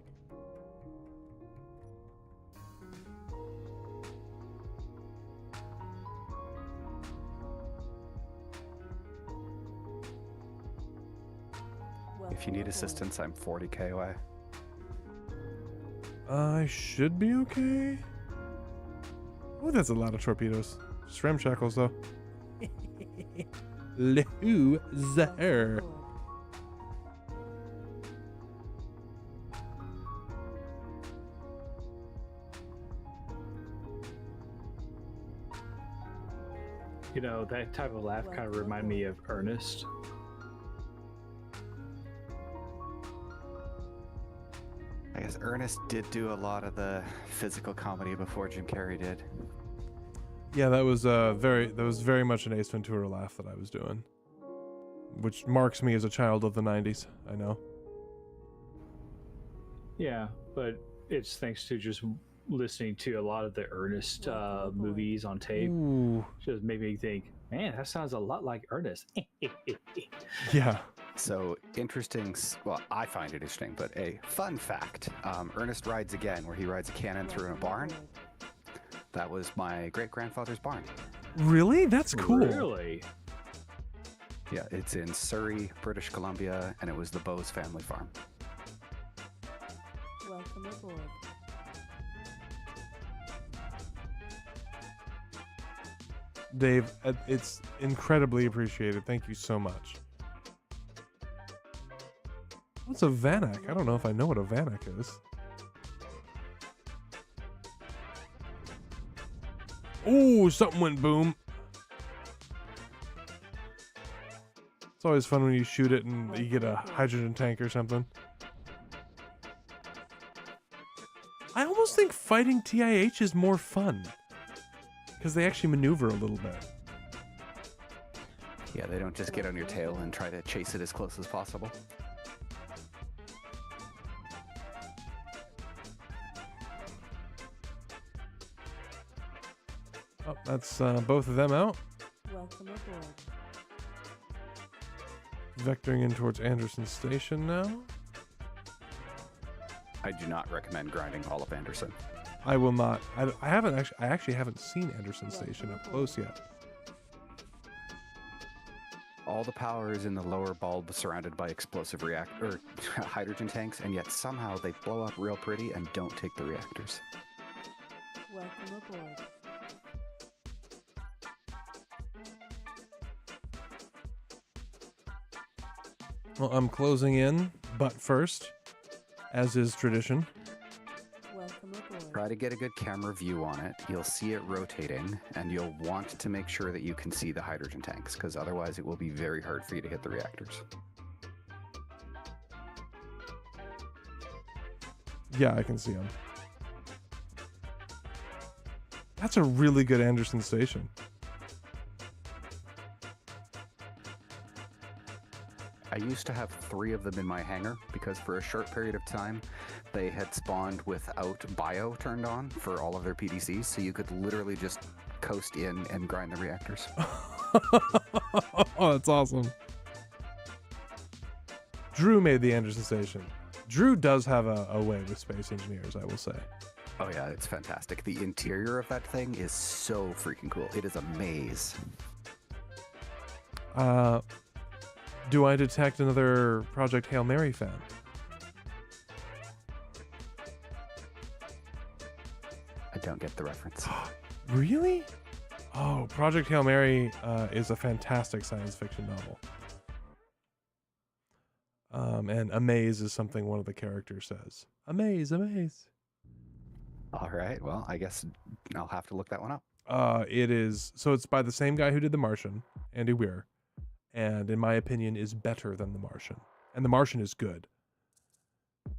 If you need assistance, I'm 40k away. I should be okay. Oh, that's a lot of torpedoes. Just ramshackles, though. Loser. You know, that type of laugh kind of remind me of Ernest. I guess Ernest did do a lot of the physical comedy before Jim Carrey did. Yeah, that was very much an Ace Ventura laugh that I was doing, which marks me as a child of the 90s. I know. Yeah, but it's thanks to just listening to a lot of the Ernest movies on tape. Ooh. Just made me think, man, that sounds a lot like Ernest. Yeah. So interesting, well, I find it interesting, but a fun fact, Ernest Rides Again, where he rides a cannon through in a barn, that was my great-grandfather's barn. Really? That's cool. Really? Yeah, it's in Surrey, British Columbia, and it was the Bose family farm. Welcome aboard. Dave, it's incredibly appreciated. Thank you so much. What's a Vanak? I don't know if I know what a Vanak is. Ooh, something went boom. It's always fun when you shoot it and you get a hydrogen tank or something. I almost think fighting TIH is more fun, because they actually maneuver a little bit. Yeah, they don't just get on your tail and try to chase it as close as possible. Oh, that's both of them out. Welcome aboard. Vectoring in towards Anderson Station now. I do not recommend grinding all of Anderson. I will not. I actually haven't seen Anderson Station up close yet. All the power is in the lower bulb surrounded by explosive hydrogen tanks, and yet somehow they blow up real pretty and don't take the reactors. Welcome aboard. Well, I'm closing in, but first, as is tradition. Welcome aboard. Try to get a good camera view on it. You'll see it rotating, and you'll want to make sure that you can see the hydrogen tanks, because otherwise it will be very hard for you to hit the reactors. Yeah, I can see them. That's a really good Anderson Station. I used to have 3 of them in my hangar because for a short period of time they had spawned without bio turned on for all of their PDCs, so you could literally just coast in and grind the reactors. Oh, that's awesome. Drew made the Anderson Station. Drew does have a way with space engineers, I will say. Oh yeah, it's fantastic. The interior of that thing is so freaking cool. It is a maze. Do I detect another Project Hail Mary fan? I don't get the reference. Really? Oh, Project Hail Mary is a fantastic science fiction novel. And amaze is something one of the characters says. Amaze, amaze. All right. Well, I guess I'll have to look that one up. It is, so it's by the same guy who did The Martian, Andy Weir, and in my opinion is better than The Martian. And The Martian is good.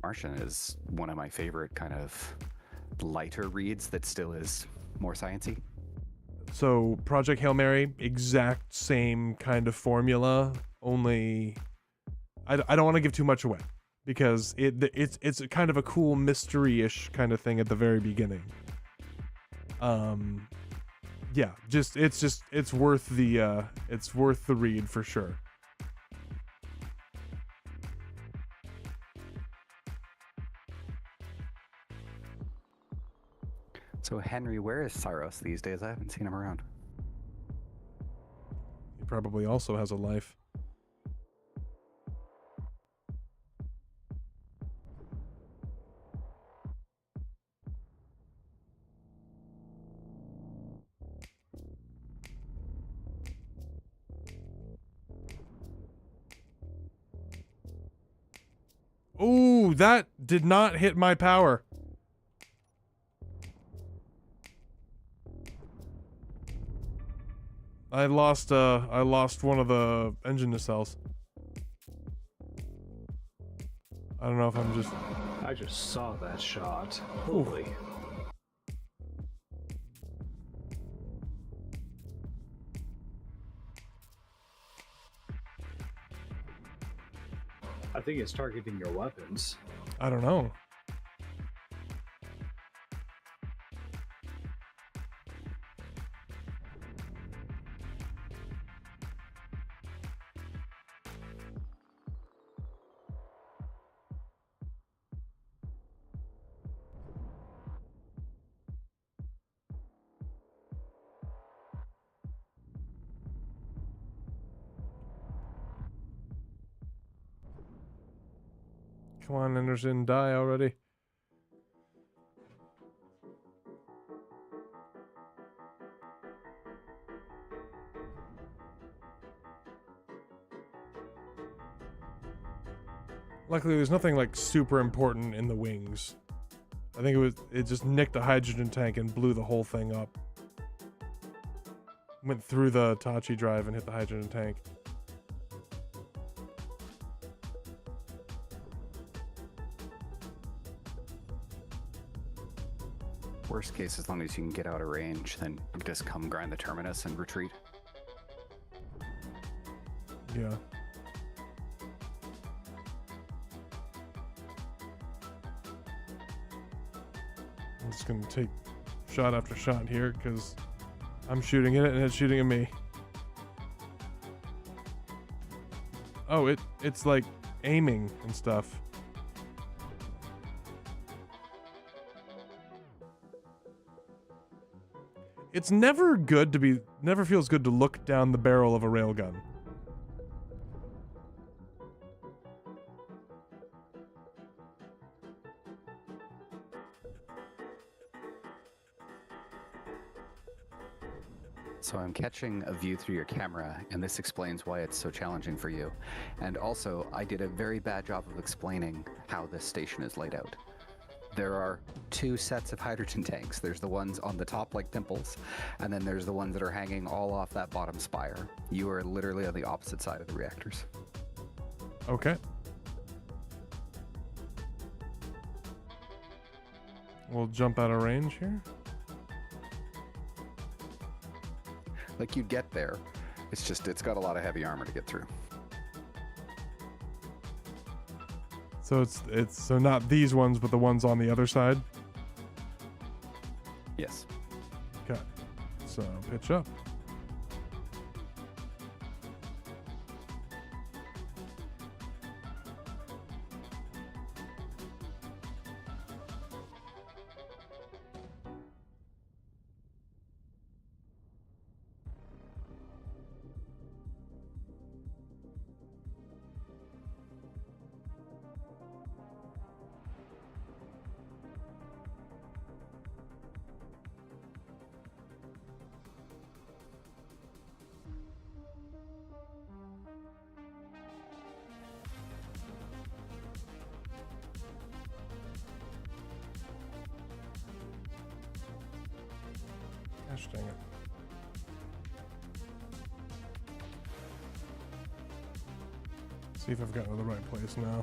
Martian is one of my favorite kind of lighter reads that still is more sciencey. So Project Hail Mary, exact same kind of formula, only I don't want to give too much away because it's kind of a cool mystery-ish kind of thing at the very beginning. Yeah, it's worth the read for sure. So Henry, where is Saros these days? I haven't seen him around. He probably also has a life. Ooh, that did not hit my power. I lost one of the engine nacelles. I don't know if I'm just... I just saw that shot. Holy. I think it's targeting your weapons. I don't know. Come on, Anderson, die already. Luckily, there's nothing like super important in the wings. I think it just nicked the hydrogen tank and blew the whole thing up. Went through the Tachi drive and hit the hydrogen tank. Worst case, as long as you can get out of range, then just come grind the terminus and retreat. Yeah. I'm just gonna take shot after shot here because I'm shooting at it and it's shooting at me. Oh, it's like aiming and stuff. It's never feels good to look down the barrel of a railgun. So I'm catching a view through your camera, and this explains why it's so challenging for you. And also, I did a very bad job of explaining how this station is laid out. There are two sets of hydrogen tanks. There's the ones on the top like pimples, and then there's the ones that are hanging all off that bottom spire. You are literally on the opposite side of the reactors. Okay. We'll jump out of range here. Like, you'd get there. It's just, it's got a lot of heavy armor to get through. So it's so not these ones, but the ones on the other side. Yes. Okay. So pitch up. Gosh dang it. See if I've gotten to the right place now.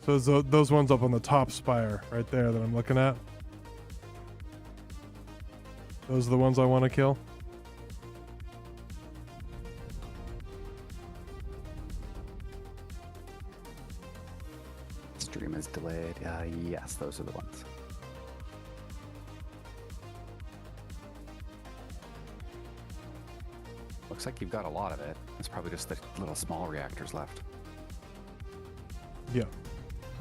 So those ones up on the top spire right there that I'm looking at. Those are the ones I want to kill. Stream is delayed. Yes, those are the ones. Looks like you've got a lot of it. It's probably just the little small reactors left. Yeah.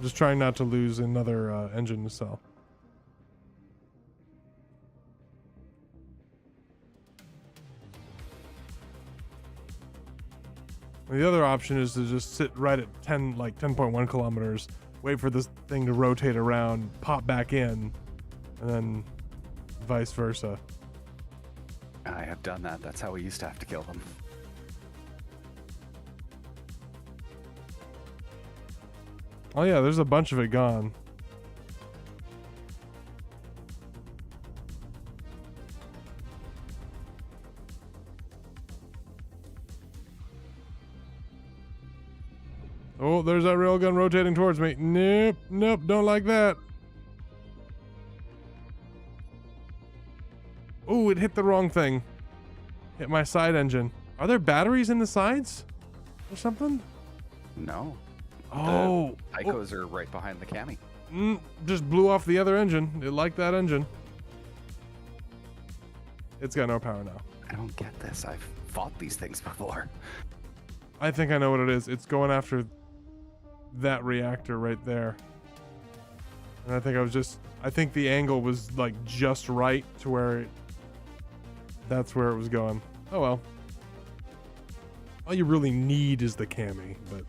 Just trying not to lose another engine to sell. The other option is to just sit right at 10.1 kilometers, wait for this thing to rotate around, pop back in, and then vice versa. I have done that. That's how we used to have to kill them. Oh yeah, there's a bunch of it gone. Oh, there's that railgun rotating towards me. Nope, nope, don't like that. Oh, it hit the wrong thing. Hit my side engine. Are there batteries in the sides or something? No. Oh. The Icos are right behind the cami. Just blew off the other engine. It liked that engine. It's got no power now. I don't get this. I've fought these things before. I think I know what it is. It's going after that reactor right there. And I think the angle was like just right to where that's where it was going. Oh well. All you really need is the cami, but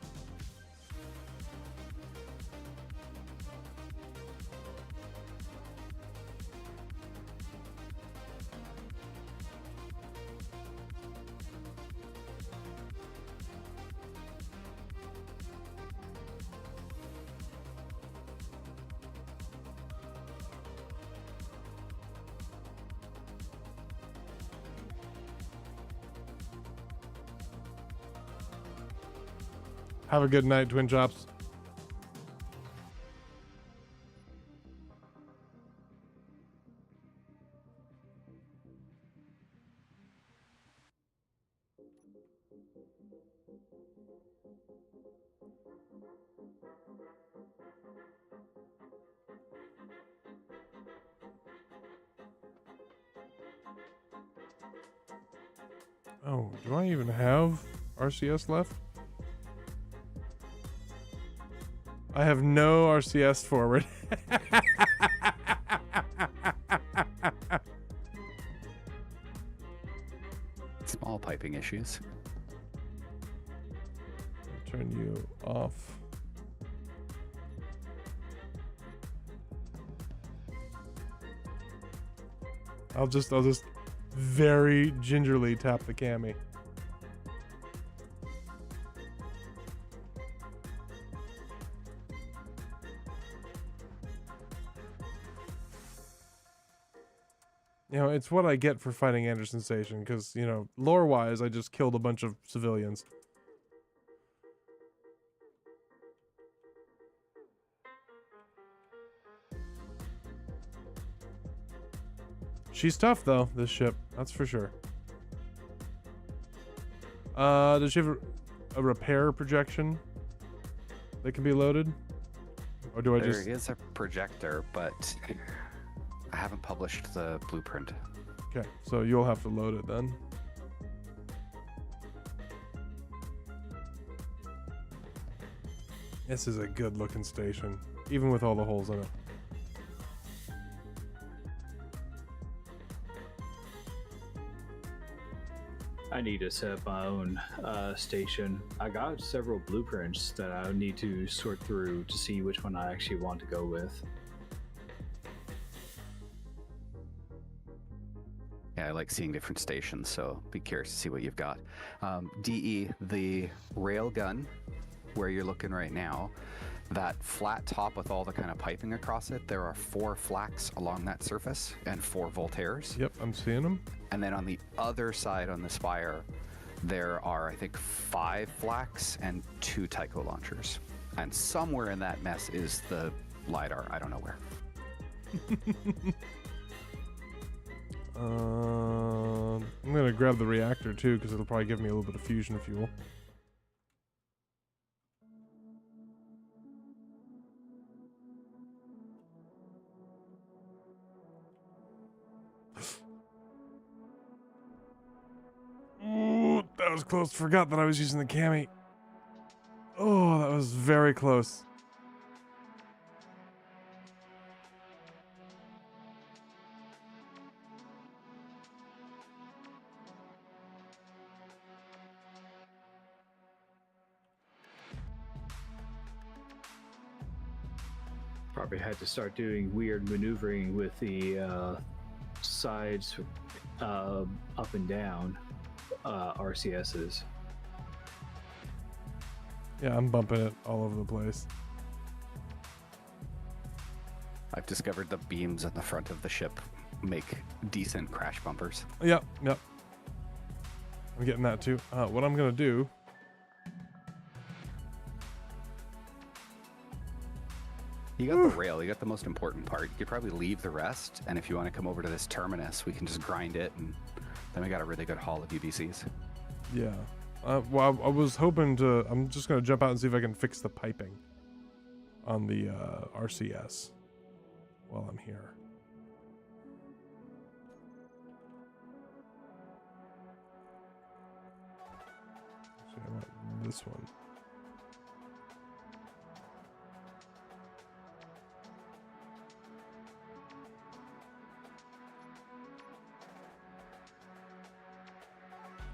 have a good night, Twin Chops. Oh, do I even have RCS left? I have no RCS forward. Small piping issues. Turn you off. I'll just very gingerly tap the cami. You know, it's what I get for fighting Anderson Station, because, you know, lore-wise, I just killed a bunch of civilians. She's tough, though, this ship. That's for sure. Does she have a repair projection that can be loaded? Or do I just... There is a projector, but I haven't published the blueprint. Okay, so you'll have to load it then. This is a good looking station, even with all the holes in it. I need to set up my own station. I got several blueprints that I need to sort through to see which one I actually want to go with. Yeah, I like seeing different stations, so be curious to see what you've got. DE, the rail gun, where you're looking right now, that flat top with all the kind of piping across it, there are 4 flax along that surface and 4 Voltaires. Yep, I'm seeing them. And then on the other side on the spire, there are, I think, 5 flax and 2 Tycho launchers. And somewhere in that mess is the LiDAR. I don't know where. I'm gonna grab the reactor too, because it'll probably give me a little bit of fusion fuel. Ooh, that was close. Forgot that I was using the cami. Oh, that was very close. Probably had to start doing weird maneuvering with the sides up and down RCSs. Yeah, I'm bumping it all over the place. I've discovered the beams in the front of the ship make decent crash bumpers. Yep. I'm getting that too. What I'm gonna do. You got the rail, you got the most important part. You could probably leave the rest, and if you want to come over to this terminus, we can just grind it, and then we got a really good haul of UBCs. Yeah. Well, I was hoping to. I'm just gonna jump out and see if I can fix the piping on the RCS while I'm here. Actually, I want this one.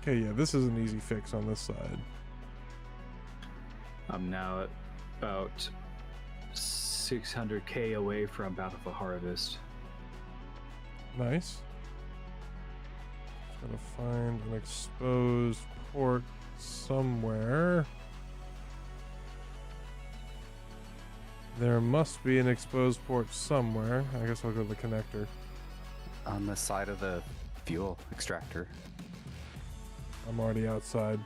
Okay, yeah, this is an easy fix on this side. I'm now at about 600k away from Bountiful Harvest. Nice. Just gotta find an exposed port somewhere. There must be an exposed port somewhere. I guess I'll go to the connector. On the side of the fuel extractor. I'm already outside.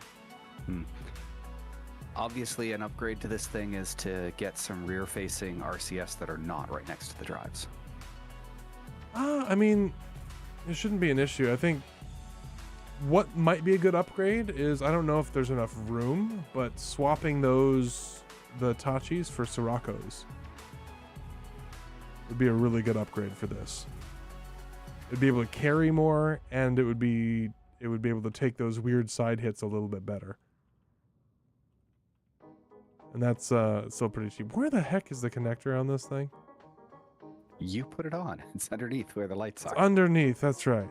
Obviously, an upgrade to this thing is to get some rear-facing RCS that are not right next to the drives. I mean, it shouldn't be an issue. I think what might be a good upgrade is, I don't know if there's enough room, but swapping the Tachis for Sirocco's would be a really good upgrade for this. It'd be able to carry more, and it would be able to take those weird side hits a little bit better. And that's still pretty cheap. Where the heck is the connector on this thing? You put it on. It's underneath where the lights are. It's underneath, that's right.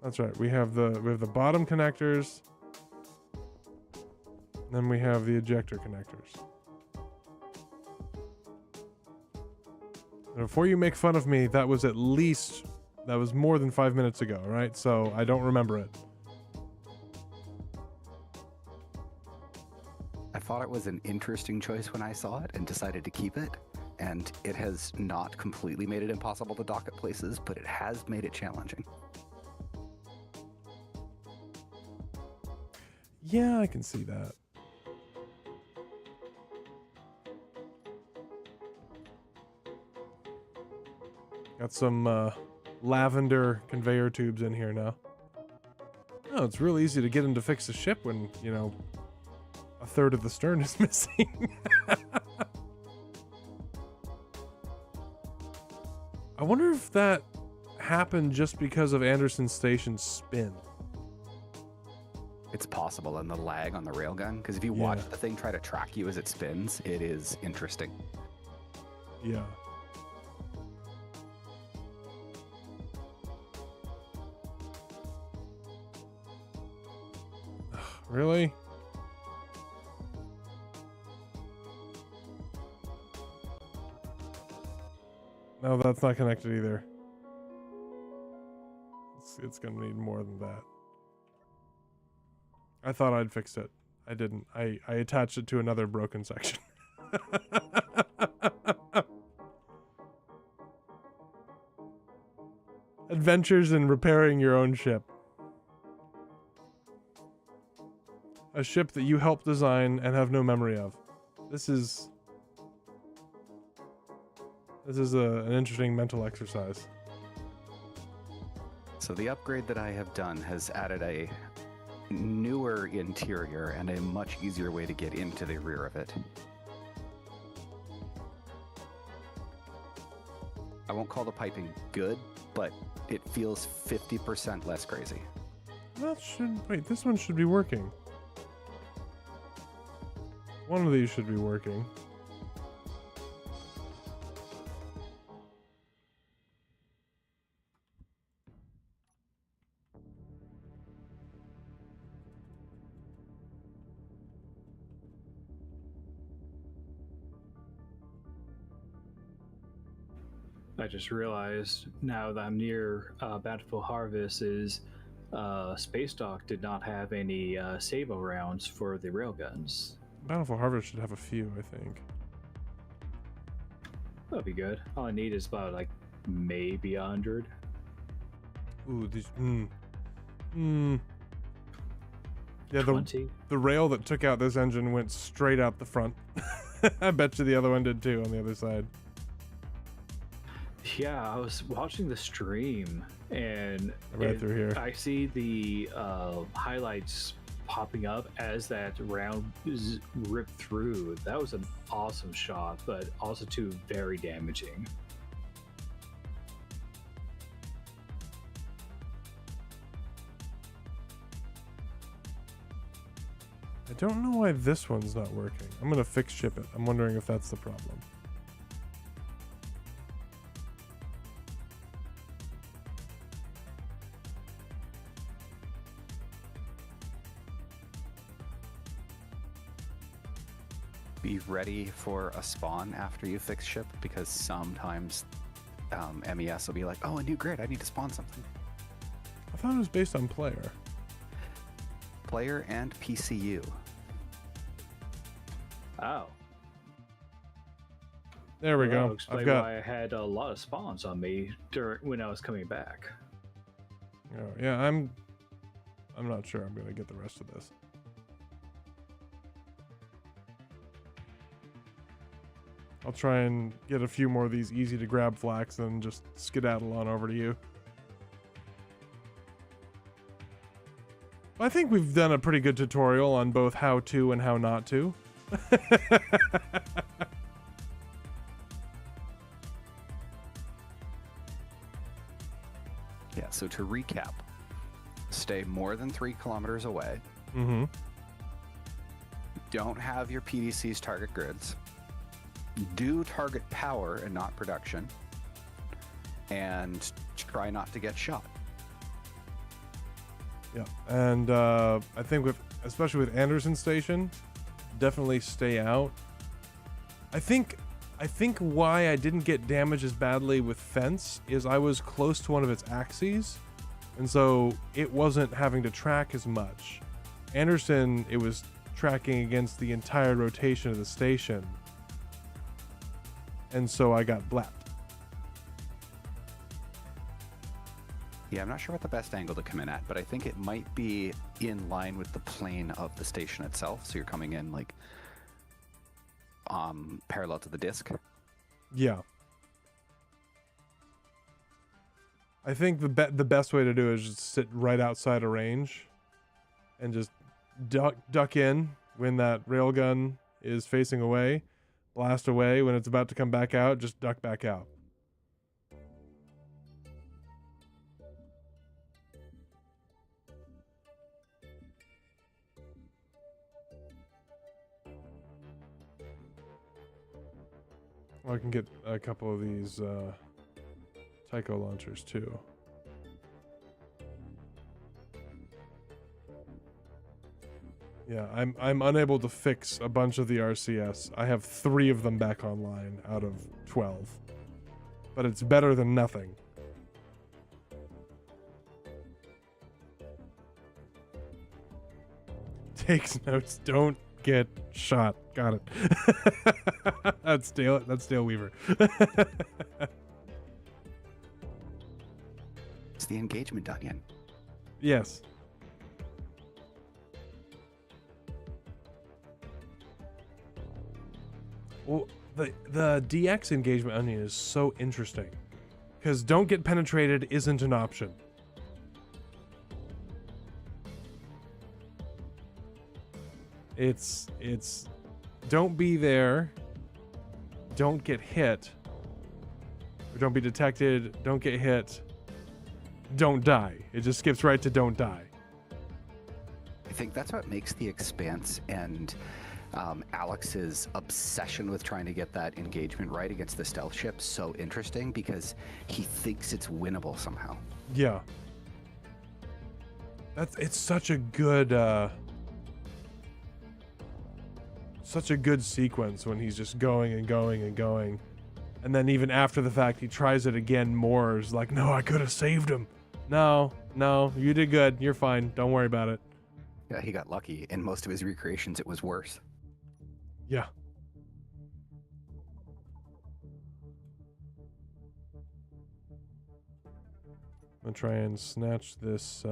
That's right. We have the bottom connectors. And then we have the ejector connectors. Before you make fun of me, that was more than 5 minutes ago, right? So I don't remember it. I thought it was an interesting choice when I saw it and decided to keep it. And it has not completely made it impossible to dock at places, but it has made it challenging. Yeah, I can see that. Got some lavender conveyor tubes in here now. Oh, it's real easy to get them to fix the ship when, a third of the stern is missing. I wonder if that happened just because of Anderson Station's spin. It's possible, and the lag on the railgun, because if you watch the thing try to track you as it spins, it is interesting. Yeah. Really? No, that's not connected either. It's gonna need more than that. I thought I'd fixed it. I didn't. I attached it to another broken section. Adventures in repairing your own ship. A ship that you helped design and have no memory of. This is an interesting mental exercise. So the upgrade that I have done has added a newer interior and a much easier way to get into the rear of it. I won't call the piping good, but it feels 50% less crazy. That should... Wait, this one should be working. One of these should be working. I just realized now that I'm near Bountiful Harvest is Space Dock did not have any sabo rounds for the railguns. Bountiful Harvest should have a few, I think. That'd be good. All I need is about like maybe 100. Ooh, these... Yeah, 20. the rail that took out this engine went straight out the front. I bet you the other one did too on the other side. Yeah, I was watching the stream and Right through here. I see the highlights popping up as that round ripped through. That was an awesome shot, but also too very damaging. I don't know why this one's not working. I'm gonna fix ship it. I'm wondering if that's the problem. Be ready for a spawn after you fix ship, because sometimes MES will be like, oh, a new grid, I need to spawn something. I thought it was based on player. Player and PCU. Oh. There we Well, go. explain I've got... why I had a lot of spawns on me when I was coming back. Oh, yeah, I'm not sure I'm gonna get the rest of this. I'll try and get a few more of these easy to grab flax and just skedaddle on over to you. I think we've done a pretty good tutorial on both how to and how not to. Yeah, so to recap, stay more than 3 kilometers away. Mm-hmm. Don't have your PDCs target grids. Do target power and not production. And try not to get shot. Yeah, and I think especially with Anderson Station, definitely stay out. I think why I didn't get damaged as badly with Fence is I was close to one of its axes, and so it wasn't having to track as much. Anderson, it was tracking against the entire rotation of the station, and so I got blapped. Yeah, I'm not sure what the best angle to come in at, but I think it might be in line with the plane of the station itself. So you're coming in like parallel to the disc. Yeah. I think the best way to do it is just sit right outside of range and just duck in when that railgun is facing away, blast away. When it's about to come back out, just duck back out. I can get a couple of these Tycho launchers too. Yeah, I'm unable to fix a bunch of the RCS. I have 3 of them back online out of 12. but it's better than nothing. Takes notes, don't get shot. Got it. That's Dale Weaver. It's the engagement onion. Yes. Well, the DX engagement onion is so interesting because don't get penetrated isn't an option. It's don't be there, don't get hit, or don't be detected, don't get hit, don't die. It just skips right to don't die. I think that's what makes the Expanse and Alex's obsession with trying to get that engagement right against the stealth ship so interesting, because he thinks it's winnable somehow. Yeah. It's such a good sequence when he's just going and going and going. And then even after the fact, he tries it again more. Is like, no, I could have saved him. No, you did good. You're fine. Don't worry about it. Yeah, he got lucky. In most of his recreations, it was worse. Yeah. I'm gonna try and snatch this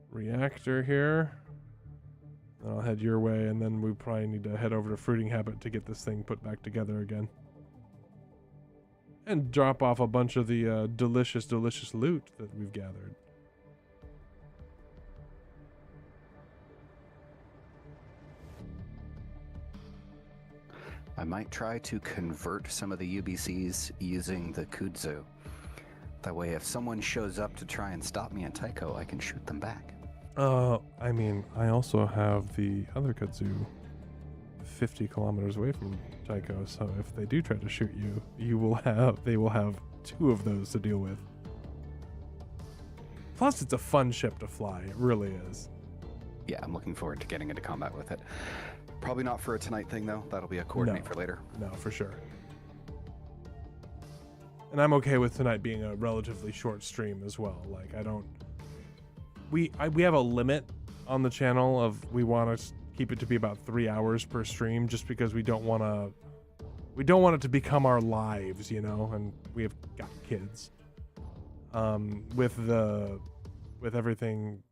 reactor here. I'll head your way, and then we probably need to head over to Fruiting Habit to get this thing put back together again. And drop off a bunch of the delicious loot that we've gathered. I might try to convert some of the UBCs using the Kudzu. That way, if someone shows up to try and stop me in Tycho, I can shoot them back. I mean, I also have the other kudzu 50 kilometers away from Tycho, so if they do try to shoot you, they will have 2 of those to deal with. Plus, it's a fun ship to fly. It really is. Yeah, I'm looking forward to getting into combat with it. Probably not for a tonight thing, though. That'll be a coordinate for later. No, for sure. And I'm okay with tonight being a relatively short stream as well. Like, we have a limit on the channel of we want to keep it to be about 3 hours per stream, just because we don't want it to become our lives, you know, and we have got kids. With everything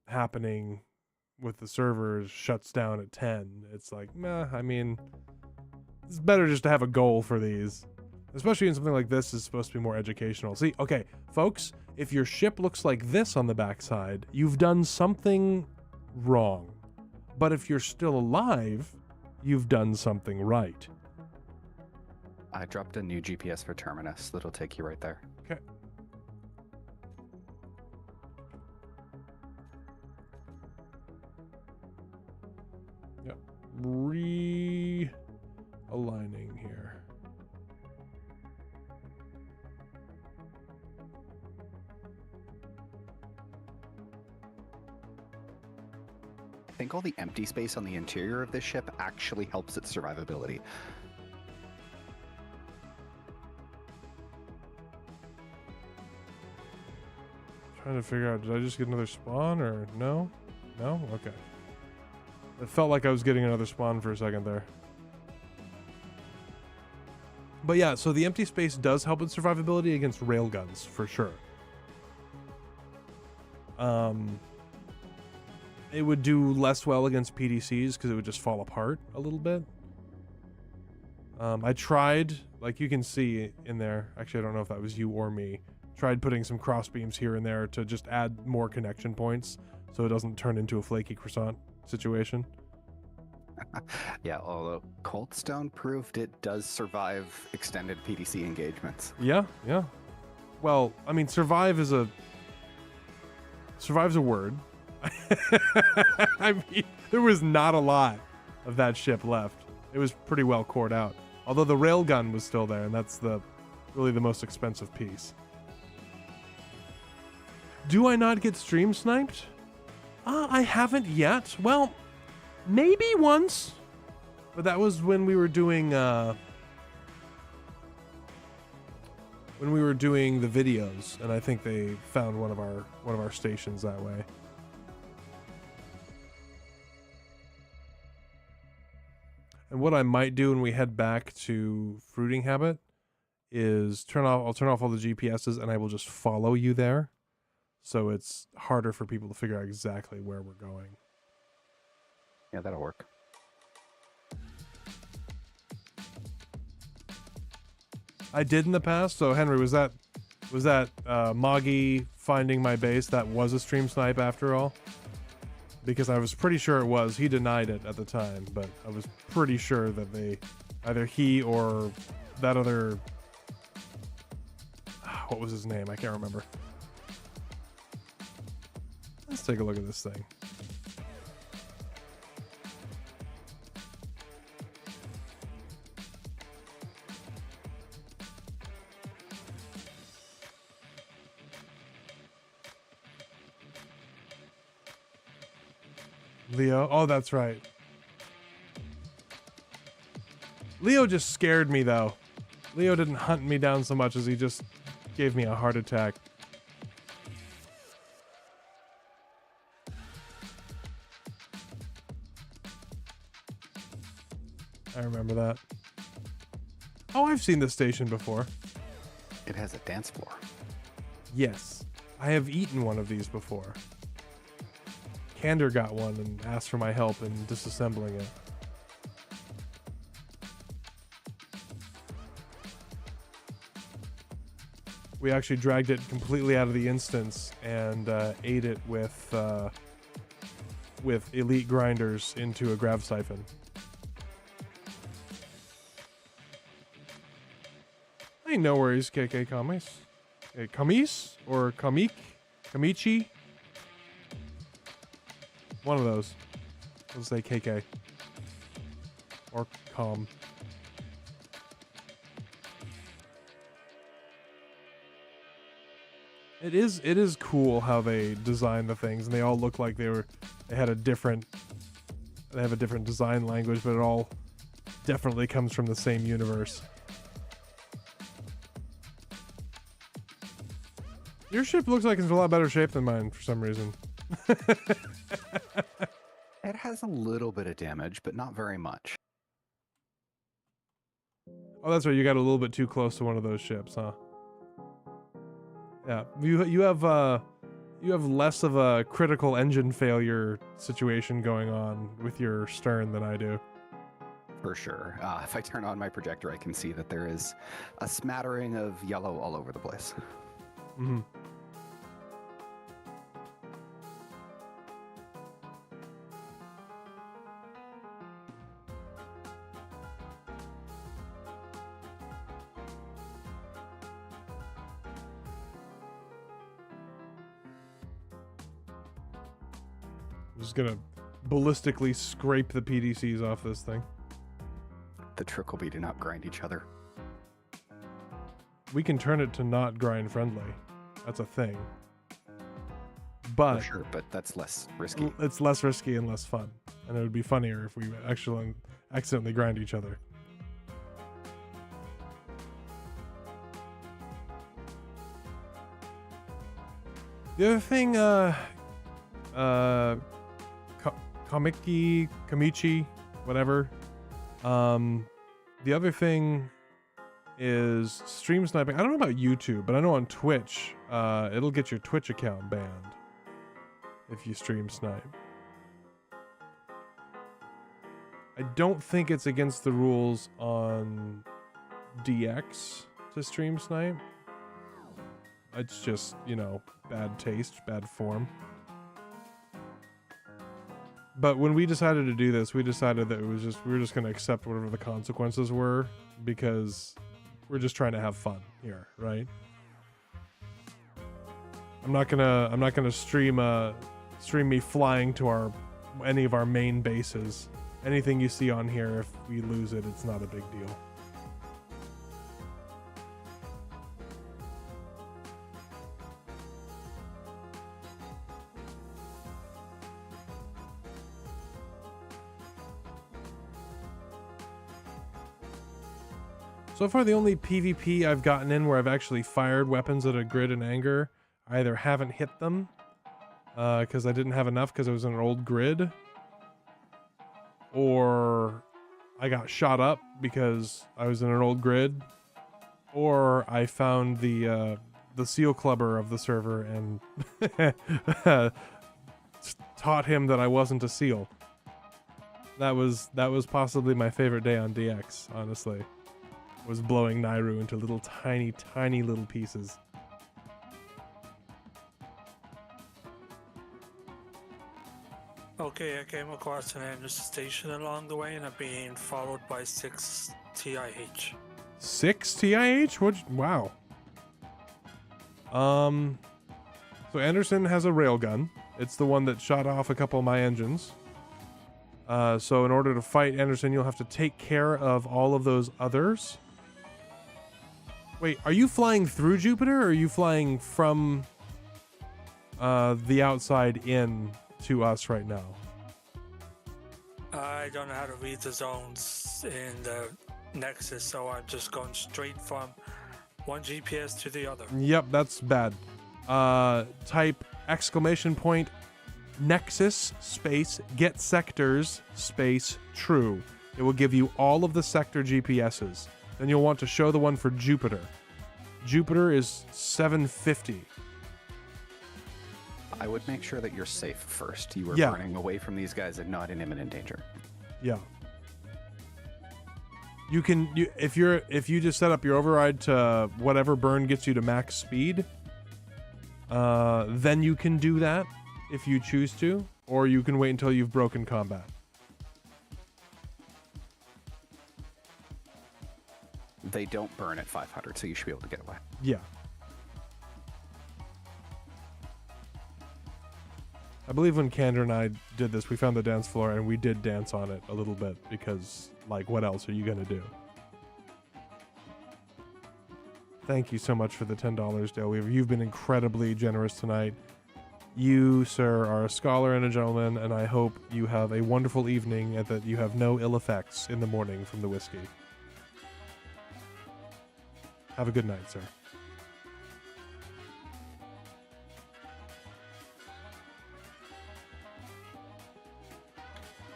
happening with the servers shuts down at 10, it's like, meh, I mean, it's better just to have a goal for these. Especially in something like this is supposed to be more educational. See, okay, folks, if your ship looks like this on the backside, you've done something wrong. But if you're still alive, you've done something right. I dropped a new GPS for Terminus that'll take you right there. Okay. Yep. Realigning here. I think all the empty space on the interior of this ship actually helps its survivability. Trying to figure out, did I just get another spawn or no? No? Okay. It felt like I was getting another spawn for a second there. But yeah, so the empty space does help its survivability against railguns, for sure. It would do less well against PDCs because it would just fall apart a little bit. I tried, like you can see in there, actually I don't know if that was you or me, tried putting some cross beams here and there to just add more connection points so it doesn't turn into a flaky croissant situation. Yeah, although Coldstone proved it does survive extended PDC engagements. Yeah. Well, I mean, survive's a word. I mean, there was not a lot of that ship left. It was pretty well cored out. Although the railgun was still there, and that's really the most expensive piece. Do I not get stream sniped? I haven't yet. Well, maybe once. But that was when we were doing the videos, and I think they found one of our stations that way. And what I might do when we head back to Fruiting Habit is I'll turn off all the GPSs, and I will just follow you there, so it's harder for people to figure out exactly where we're going. Yeah, that'll work. I did in the past. So Henry, was that Moggy finding my base that was a stream snipe after all? Because I was pretty sure it was. He denied it at the time, but I was pretty sure that either he or that other, what was his name? I can't remember. Let's take a look at this thing. Leo. Oh, that's right. Leo just scared me, though. Leo didn't hunt me down so much as he just gave me a heart attack. I remember that. Oh, I've seen this station before. It has a dance floor. Yes. I have eaten one of these before. Candor got one and asked for my help in disassembling it. We actually dragged it completely out of the instance and ate it with elite grinders into a grav siphon. Hey, no worries, KK Kamis. Kamis or Kamik? Kamichi? One of those. Let's say KK. Or Com. It is cool how they design the things, and they all look like they have a different design language, but it all definitely comes from the same universe. Your ship looks like it's in a lot better shape than mine for some reason. It has a little bit of damage, but not very much. Oh, that's right. You got a little bit too close to one of those ships, huh? Yeah. You have less of a critical engine failure situation going on with your stern than I do. For sure. If I turn on my projector, I can see that there is a smattering of yellow all over the place. Mm-hmm. I'm just gonna ballistically scrape the PDCs off this thing. The trick will be to not grind each other. We can turn it to not grind friendly. That's a thing. But For sure, but that's less risky. It's less risky and less fun. And it would be funnier if we actually accidentally grind each other. The other thing, Kamichi, whatever. The other thing is stream sniping. I don't know about YouTube, but I know on Twitch, it'll get your Twitch account banned if you stream snipe. I don't think it's against the rules on DX to stream snipe. It's just, bad taste, bad form. But when we decided to do this, we decided that we were just going to accept whatever the consequences were, because we're just trying to have fun here, right? I'm not gonna stream me flying to any of our main bases. Anything you see on here, if we lose it, it's not a big deal. So far, the only PvP I've gotten in where I've actually fired weapons at a grid in anger, I either haven't hit them, because I didn't have enough because I was in an old grid, or I got shot up because I was in an old grid, or I found the seal clubber of the server and taught him that I wasn't a seal. That was possibly my favorite day on DX, honestly. Was blowing Nairu into little tiny little pieces. Okay, I came across an Anderson station along the way and I'm being followed by 6 TIH. 6 TIH? Wow. So Anderson has a railgun. It's the one that shot off a couple of my engines. So in order to fight Anderson, you'll have to take care of all of those others. Wait, are you flying through Jupiter, or are you flying from the outside in to us right now? I don't know how to read the zones in the Nexus, so I'm just going straight from one GPS to the other. Yep, that's bad. Type ! Nexus space get sectors space true. It will give you all of the sector GPSs. Then you'll want to show the one for Jupiter. Jupiter is 750. I would make sure that you're safe first. You are Yeah. burning away from these guys and not in imminent danger. Yeah. If you just set up your override to whatever burn gets you to max speed, then you can do that if you choose to, or you can wait until you've broken combat. They don't burn at 500, so you should be able to get away. Yeah. I believe when Candor and I did this, we found the dance floor and we did dance on it a little bit because, like, what else are you going to do? Thank you so much for the $10, Dale Weaver. You've been incredibly generous tonight. You, sir, are a scholar and a gentleman, and I hope you have a wonderful evening and that you have no ill effects in the morning from the whiskey. Have a good night, sir.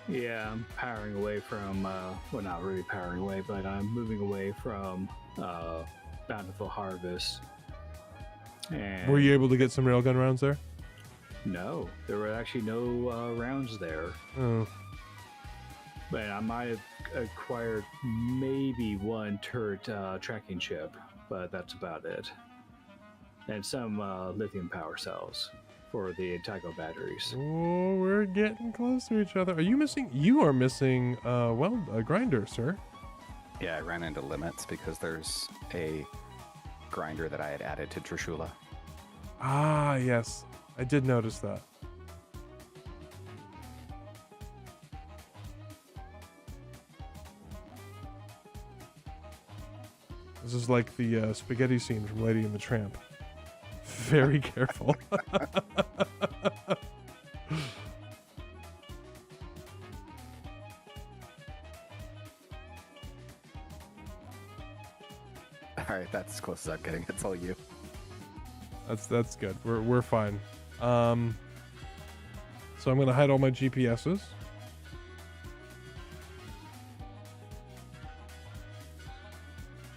Yeah, I'm powering away from, well, not really powering away, but I'm moving away from Bountiful Harvest. And Were you able to get some railgun rounds there? no, there were actually no rounds there. Oh. But I might have acquired maybe one turret tracking chip, but that's about it. And some lithium power cells for the Tycho batteries. Oh, we're getting close to each other. Are you missing? You are missing, a grinder, sir. Yeah, I ran into limits because there's a grinder that I had added to Dracula. Ah, yes. I did notice that. This is like the spaghetti scene from Lady and the Tramp. Very careful. All right, that's as close as I'm getting. It's all you. That's good. We're fine. So I'm gonna hide all my GPSs.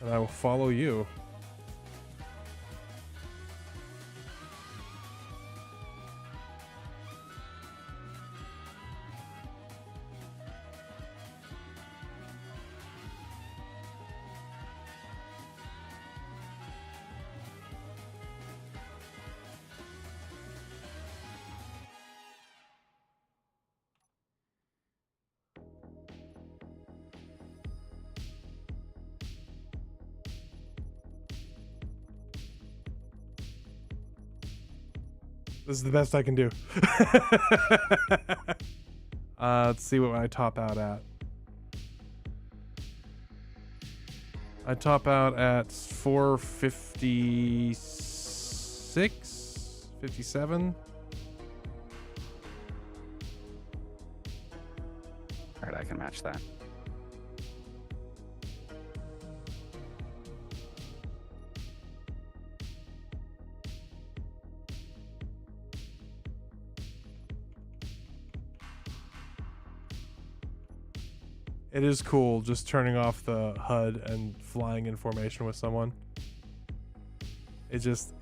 And I will follow you. This is the best I can do. Let's see what I top out at. I top out at 456, 57. All right, I can match that. It is cool just turning off the HUD and flying in formation with someone. It is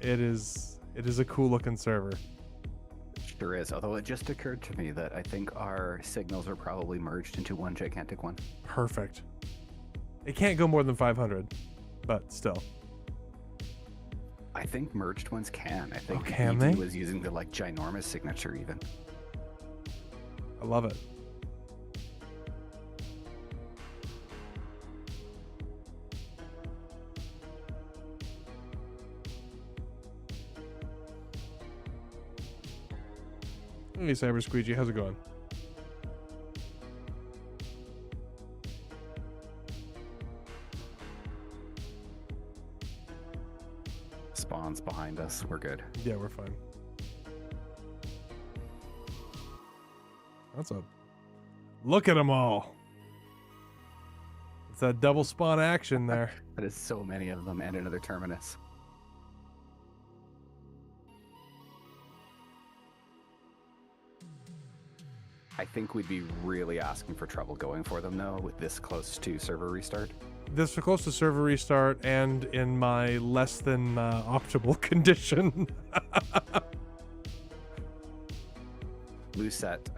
a cool looking server. Sure is. Although it just occurred to me that I think our signals are probably merged into one gigantic one. Perfect. It can't go more than 500, but still. I think merged ones can. I think can ED they? was using the like ginormous signature even. I love it. Hey, Cyber Squeegee, how's it going? Spawns behind us. We're good. Yeah, we're fine. That's a look at them all. It's that double spawn action there. That is so many of them and another terminus. I think we'd be really asking for trouble going for them though with this close to server restart. This is close to server restart and in my less than optimal condition. Lucette,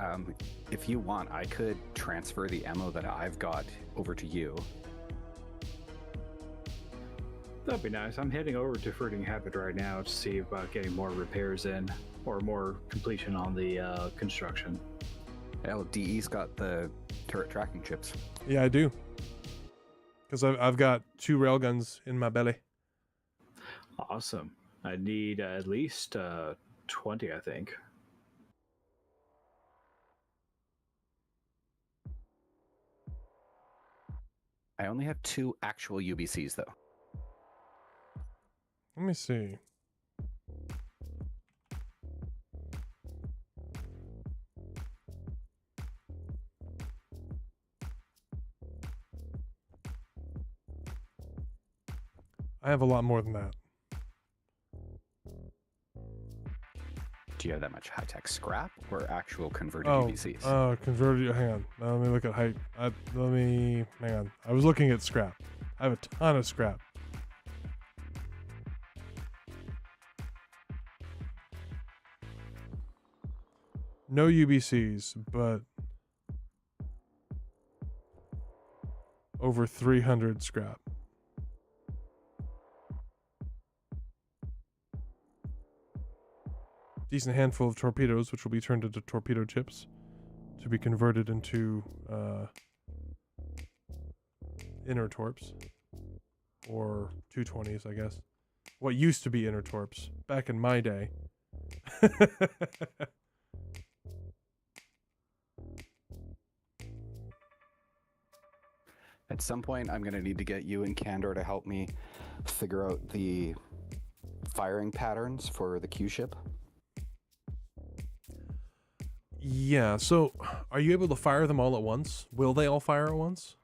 if you want, I could transfer the ammo that I've got over to you. That'd be nice. I'm heading over to Fruiting Habit right now to see about getting more repairs in or more completion on the construction. Hell, DE's got the turret tracking chips. Yeah, I do. Because I've got 2 railguns in my belly. Awesome. I need at least 20, I think. I only have 2 actual UBCs though. Let me see. I have a lot more than that. Do you have that much high-tech scrap or actual converted UBCs? Oh, converted. Hang on. Let me look at height. Hang on. I was looking at scrap. I have a ton of scrap. No UBCs, but over 300 scrap. Decent handful of torpedoes, which will be turned into torpedo chips to be converted into inner torps, or 220s, I guess. What used to be inner torps back in my day. At some point, I'm going to need to get you and Candor to help me figure out the firing patterns for the Q ship. Yeah, so are you able to fire them all at once? Will they all fire at once?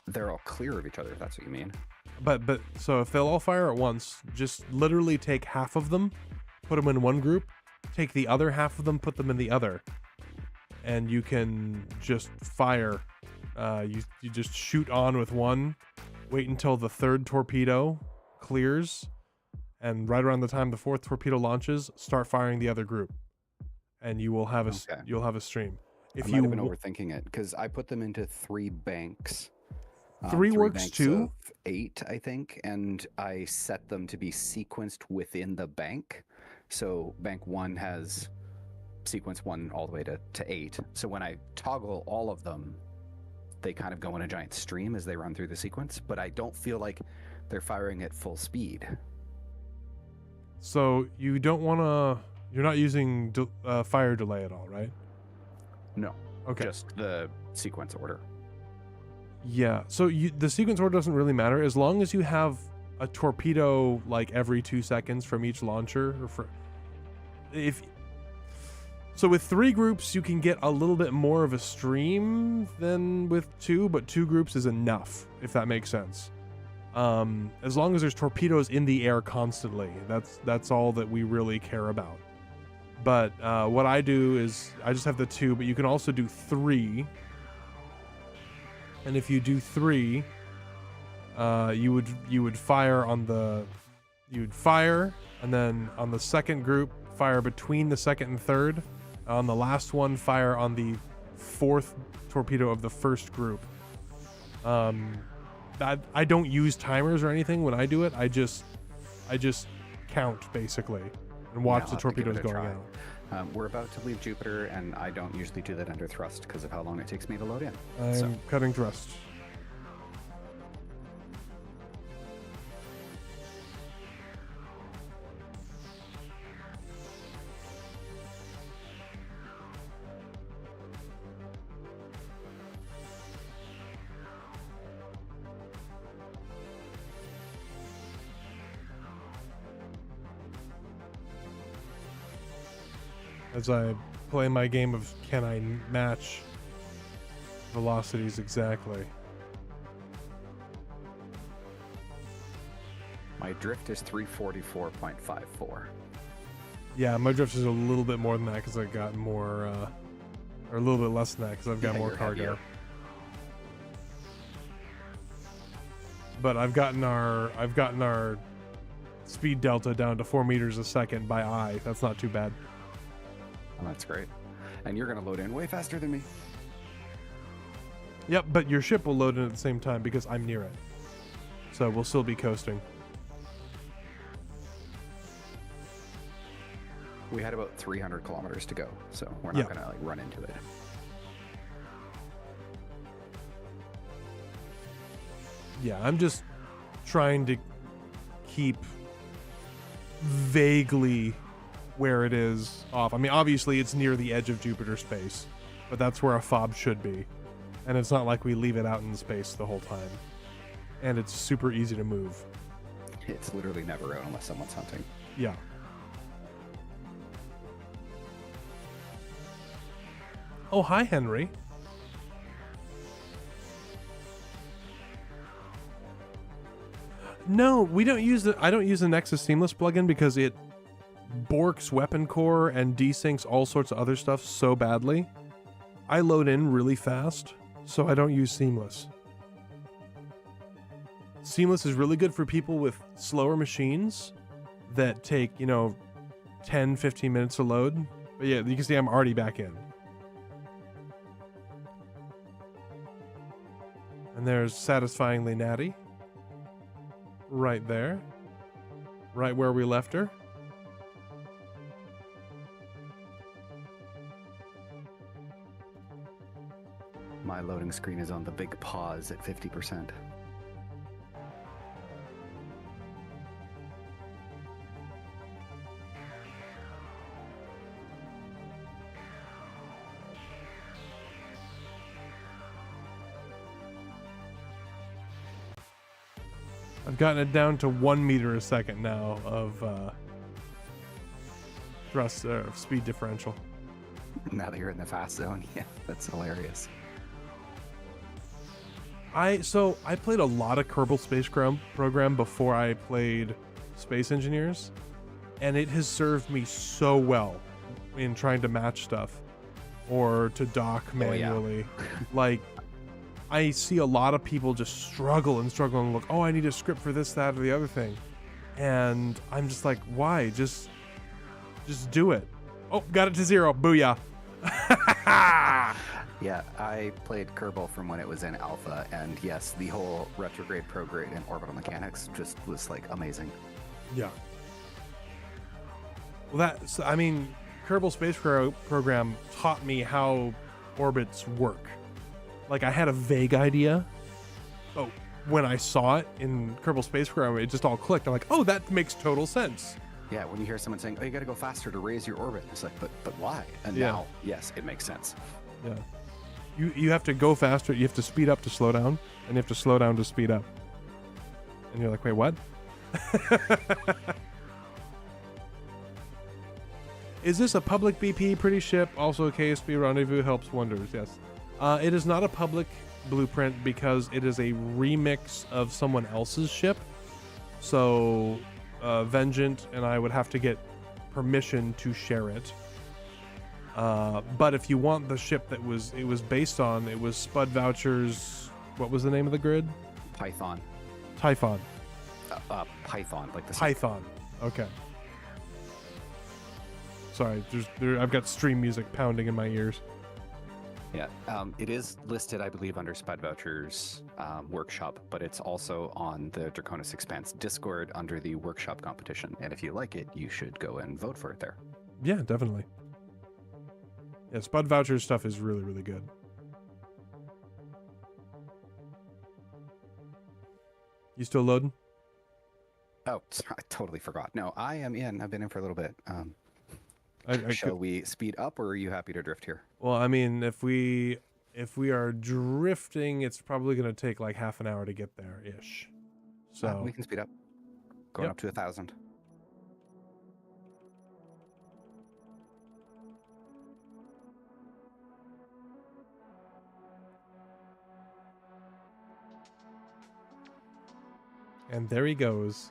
They're all clear of each other, if that's what you mean. But so if they'll all fire at once, just literally take half of them, put them in one group, take the other half of them, put them in the other, and you can just fire. You just shoot on with one, wait until the 3rd torpedo clears, and right around the time the 4th torpedo launches, start firing the other group, and you will have you'll have a stream. If you might have been overthinking it because I put them into 3 banks. 3 works too. 8, I think, and I set them to be sequenced within the bank. So bank 1 has sequence 1 all the way to 8. So when I toggle all of them, they kind of go in a giant stream as they run through the sequence, but I don't feel like they're firing at full speed. So you don't want to. You're not using fire delay at all, right? No. Okay. Just the sequence order. Yeah. So the sequence order doesn't really matter as long as you have a torpedo like every 2 seconds from each launcher. So with 3 groups, you can get a little bit more of a stream than with 2, but 2 groups is enough, if that makes sense. As long as there's torpedoes in the air constantly, that's all that we really care about. But what I do is I just have the 2, but you can also do 3. And if you do 3, you would fire on the, and then on the second group, fire between the second and third. On the last one, fire on the 4th torpedo of the first group. I don't use timers or anything when I do it. I just count basically and watch the torpedoes going out. We're about to leave Jupiter, and I don't usually do that under thrust because of how long it takes me to load in. I'm cutting thrust. As I play my game of can I match velocities exactly. My drift is 344.54. Yeah, my drift is a little bit more than that because I got more, or a little bit less than that because I've got more you're cargo. heavier. But I've gotten our speed delta down to 4 meters a second by eye. That's not too bad. Oh, that's great. And you're going to load in way faster than me. Yep, but your ship will load in at the same time because I'm near it. So we'll still be coasting. We had about 300 kilometers to go, so we're not going to like run into it. Yeah, I'm just trying to keep vaguely where it is off. I mean, obviously it's near the edge of Jupiter space, but that's where a fob should be. And it's not like we leave it out in space the whole time. And it's super easy to move. It's literally never out unless someone's hunting. Yeah. Oh, hi, Henry. No, we don't use I don't use the Nexus Seamless plugin because it borks weapon core and desyncs all sorts of other stuff so badly. I load in really fast, so I don't use Seamless. Seamless is really good for people with slower machines that take, 10, 15 minutes to load. But yeah, you can see I'm already back in. And there's Satisfyingly Natty. Right there. Right where we left her. My loading screen is on the big pause at 50%. I've gotten it down to 1 meter a second now of thrust speed differential. Now that you're in the fast zone, yeah, that's hilarious. I played a lot of Kerbal Space Program before I played Space Engineers, and it has served me so well in trying to match stuff or to dock manually. Like, I see a lot of people just struggle and look, oh, I need a script for this, that, or the other thing. And I'm just like, why? Just do it. Oh, got it to 0. Booyah. Yeah, I played Kerbal from when it was in alpha, and yes, the whole retrograde, prograde, and orbital mechanics just was like amazing. Yeah. Well, Kerbal Space Program taught me how orbits work. Like, I had a vague idea, but when I saw it in Kerbal Space Program, it just all clicked. I'm like, oh, that makes total sense. Yeah, when you hear someone saying, oh, you got to go faster to raise your orbit, it's like, but why? And now, yes, it makes sense. Yeah. You have to go faster. You have to speed up to slow down, and you have to slow down to speed up. And you're like, wait, what? Is this a public BP? Pretty ship. Also, KSB rendezvous helps wonders. Yes. It is not a public blueprint because it is a remix of someone else's ship. So, Vengeant and I would have to get permission to share it. But if you want the ship that it was based on, it was Spud Voucher's What was the name of the grid? Python. Typhon. Python, like the Python. Okay. Sorry, I've got stream music pounding in my ears. Yeah, it is listed, I believe, under Spud Voucher's workshop, but it's also on the Draconis Expanse Discord under the workshop competition. And if you like it, you should go and vote for it there. Yeah, definitely. Yeah, Spud Voucher stuff is really, really good. You still loading? Oh, sorry, I totally forgot. No, I am in. I've been in for a little bit. Shall we speed up, or are you happy to drift here? Well, I mean, if we are drifting, it's probably going to take like half an hour to get there ish. So We can speed up. Going up to 1,000. And there he goes.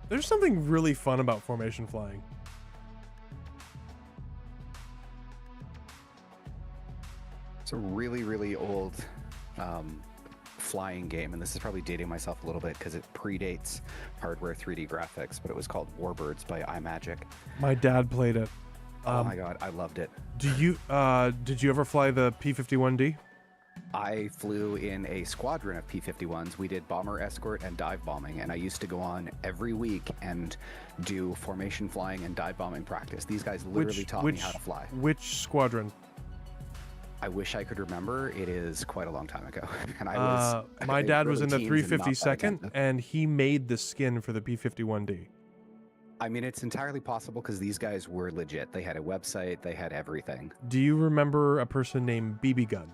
There's something really fun about formation flying. It's a really, really old flying game, and this is probably dating myself a little bit because it predates hardware 3D graphics, but it was called Warbirds by iMagic. My dad played it. Oh my god, I loved it. Did you ever fly the P-51D? I flew in a squadron of P-51s. We did bomber escort and dive bombing, and I used to go on every week and do formation flying and dive bombing practice. These guys literally taught me how to fly. Which squadron? I wish I could remember. It is quite a long time ago. And I was my dad was in the teens and not that 352nd, attentive. and he made the skin for the P-51D. I mean, it's entirely possible because these guys were legit. They had a website. They had everything. Do you remember a person named BB Gun?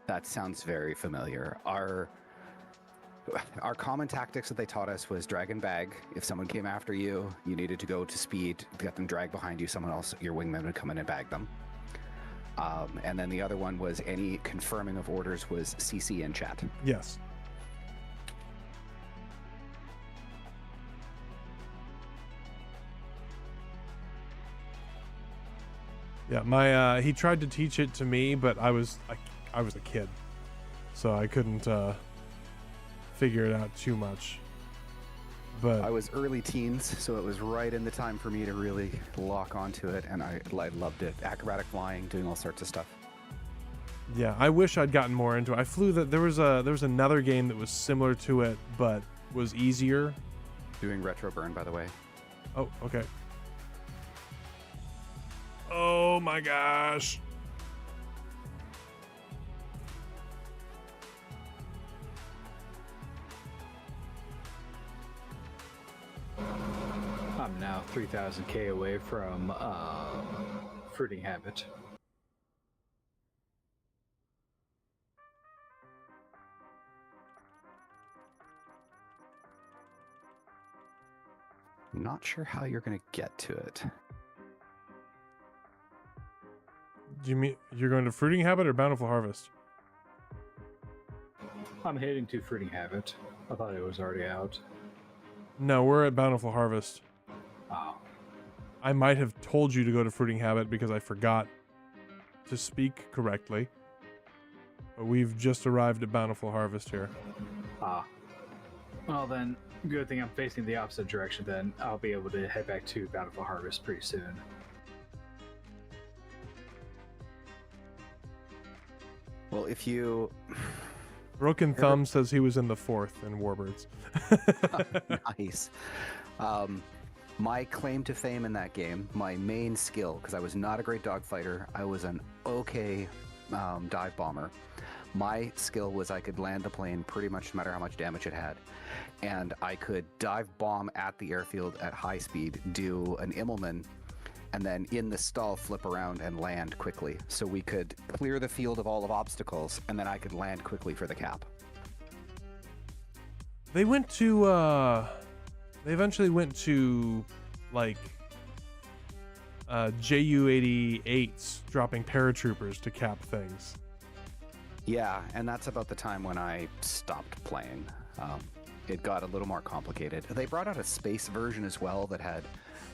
That sounds very familiar. Our common tactics that they taught us was drag and bag. If someone came after you, you needed to go to speed, get them dragged behind you. Someone else, your wingman, would come in and bag them. And then the other one was any confirming of orders was CC in chat. Yes. Yeah, he tried to teach it to me, but I was a kid, so I couldn't figure it out too much. But I was early teens, so it was right in the time for me to really lock onto it, and I loved it. Acrobatic flying, doing all sorts of stuff. yeah, I wish I'd gotten more into it. I flew that there was another game that was similar to it, but was easier. Doing retro burn, by the way. Oh, okay. Oh my gosh. I'm now 3,000k away from Fruiting Habit. Not sure how you're going to get to it. Do you mean you're going to Fruiting Habit or Bountiful Harvest? I'm heading to Fruiting Habit. I thought it was already out. No, we're at Bountiful Harvest. Oh. I might have told you to go to Fruiting Habit because I forgot to speak correctly. But we've just arrived at Bountiful Harvest here. Ah. Well then, good thing I'm facing the opposite direction then. I'll be able to head back to Bountiful Harvest pretty soon. Well, if you... Broken Thumb says he was in the 4th in Warbirds. Nice. My claim to fame in that game, my main skill, because I was not a great dogfighter, I was an okay dive bomber. My skill was I could land the plane pretty much no matter how much damage it had. And I could dive bomb at the airfield at high speed, do an Immelman, and then in the stall flip around and land quickly. So we could clear the field of all of obstacles, and then I could land quickly for the cap. They went to, they eventually went to, like, Ju-88s dropping paratroopers to cap things. Yeah, and that's about the time when I stopped playing. It got a little more complicated. They brought out a space version as well that had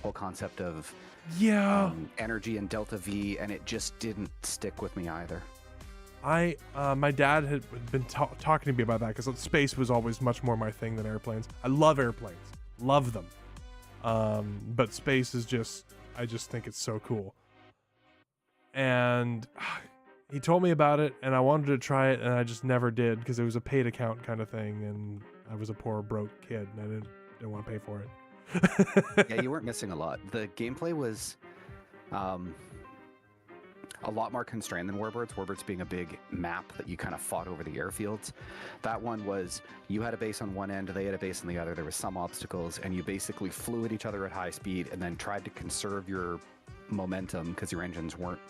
whole concept of Yeah. energy and delta V, and it just didn't stick with me either. My dad had been talking to me about that because space was always much more my thing than airplanes. I love airplanes, love them, but space is I just think it's so cool. And he told me about it, and I wanted to try it, and I just never did because it was a paid account kind of thing, and I was a poor broke kid, and I didn't want to pay for it. Yeah, you weren't missing a lot. The gameplay was a lot more constrained than Warbirds. Warbirds being a big map that you kind of fought over the airfields. That one was you had a base on one end, they had a base on the other. There was some obstacles, and you basically flew at each other at high speed and then tried to conserve your momentum because your engines weren't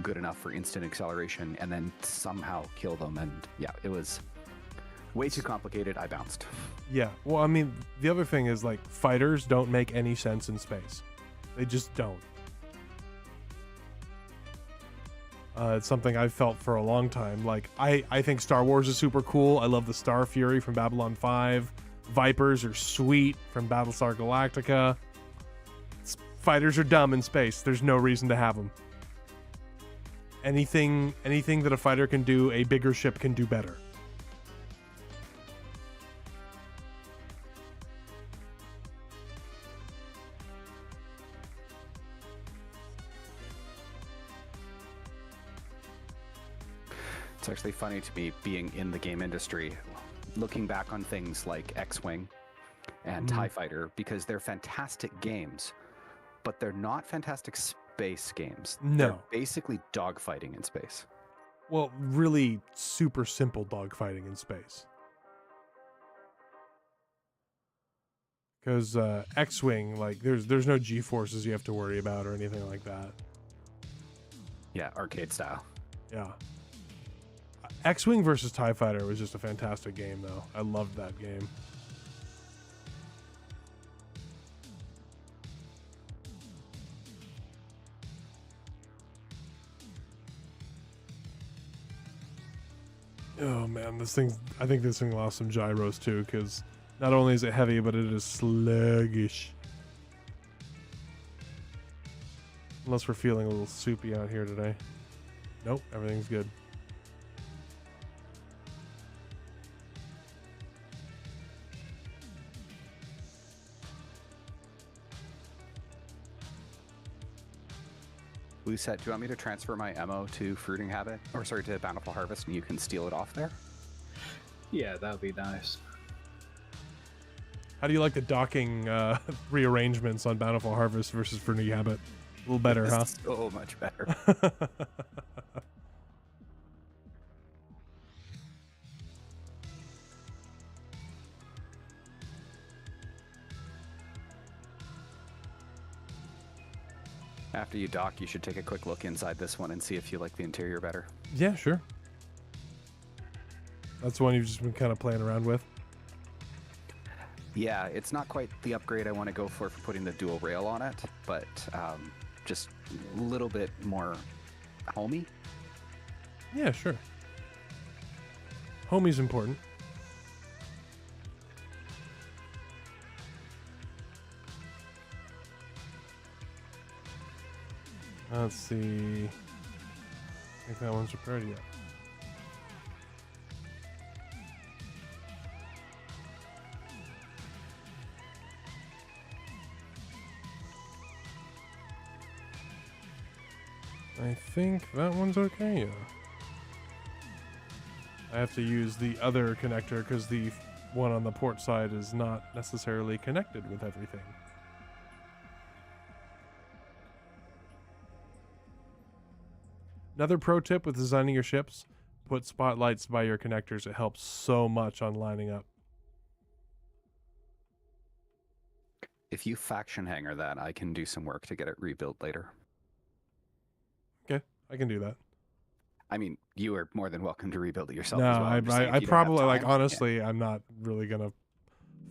good enough for instant acceleration, and then somehow kill them. And yeah, it was way too complicated. I bounced. Yeah, well, I mean, the other thing is, like, fighters don't make any sense in space. They just don't. It's something I've felt for a long time. Like, I think Star Wars is super cool. I love the Star Fury from Babylon 5. Vipers are sweet from Battlestar Galactica. Fighters are dumb in space. There's no reason to have them. Anything that a fighter can do, a bigger ship can do better. It's actually funny to me being in the game industry, looking back on things like X-Wing and TIE Fighter, because they're fantastic games, but they're not fantastic space games. No. They're basically dogfighting in space. Well, really super simple dogfighting in space. Because X-Wing, like, there's no G-forces you have to worry about or anything like that. Yeah, arcade style. Yeah. X-Wing versus TIE Fighter was just a fantastic game, though. I loved that game. Oh man, I think this thing lost some gyros too, because not only is it heavy, but it is sluggish. Unless we're feeling a little soupy out here today. Nope, everything's good. Blue set, do you want me to transfer my ammo to Fruiting Habit? Or sorry, to Bountiful Harvest, and you can steal it off there? Yeah, that would be nice. How do you like the docking rearrangements on Bountiful Harvest versus Fruiting Habit? A little better, huh? So much better. After you dock, you should take a quick look inside this one and see if you like the interior better. Yeah, sure. That's the one you've just been kind of playing around with. Yeah, it's not quite the upgrade I want to go for putting the dual rail on it, but just a little bit more homey. Yeah, sure. Homie's important. Let's see. I think that one's prepared yet. I think that one's okay, yeah. I have to use the other connector because the one on the port side is not necessarily connected with everything. Another pro tip with designing your ships, put spotlights by your connectors. It helps so much on lining up. If you faction hanger that, I can do some work to get it rebuilt later. Okay, I can do that. I mean, you are more than welcome to rebuild it yourself No, as well. I'm just saying, I if you don't have probably, like, time, honestly, I'm not really going to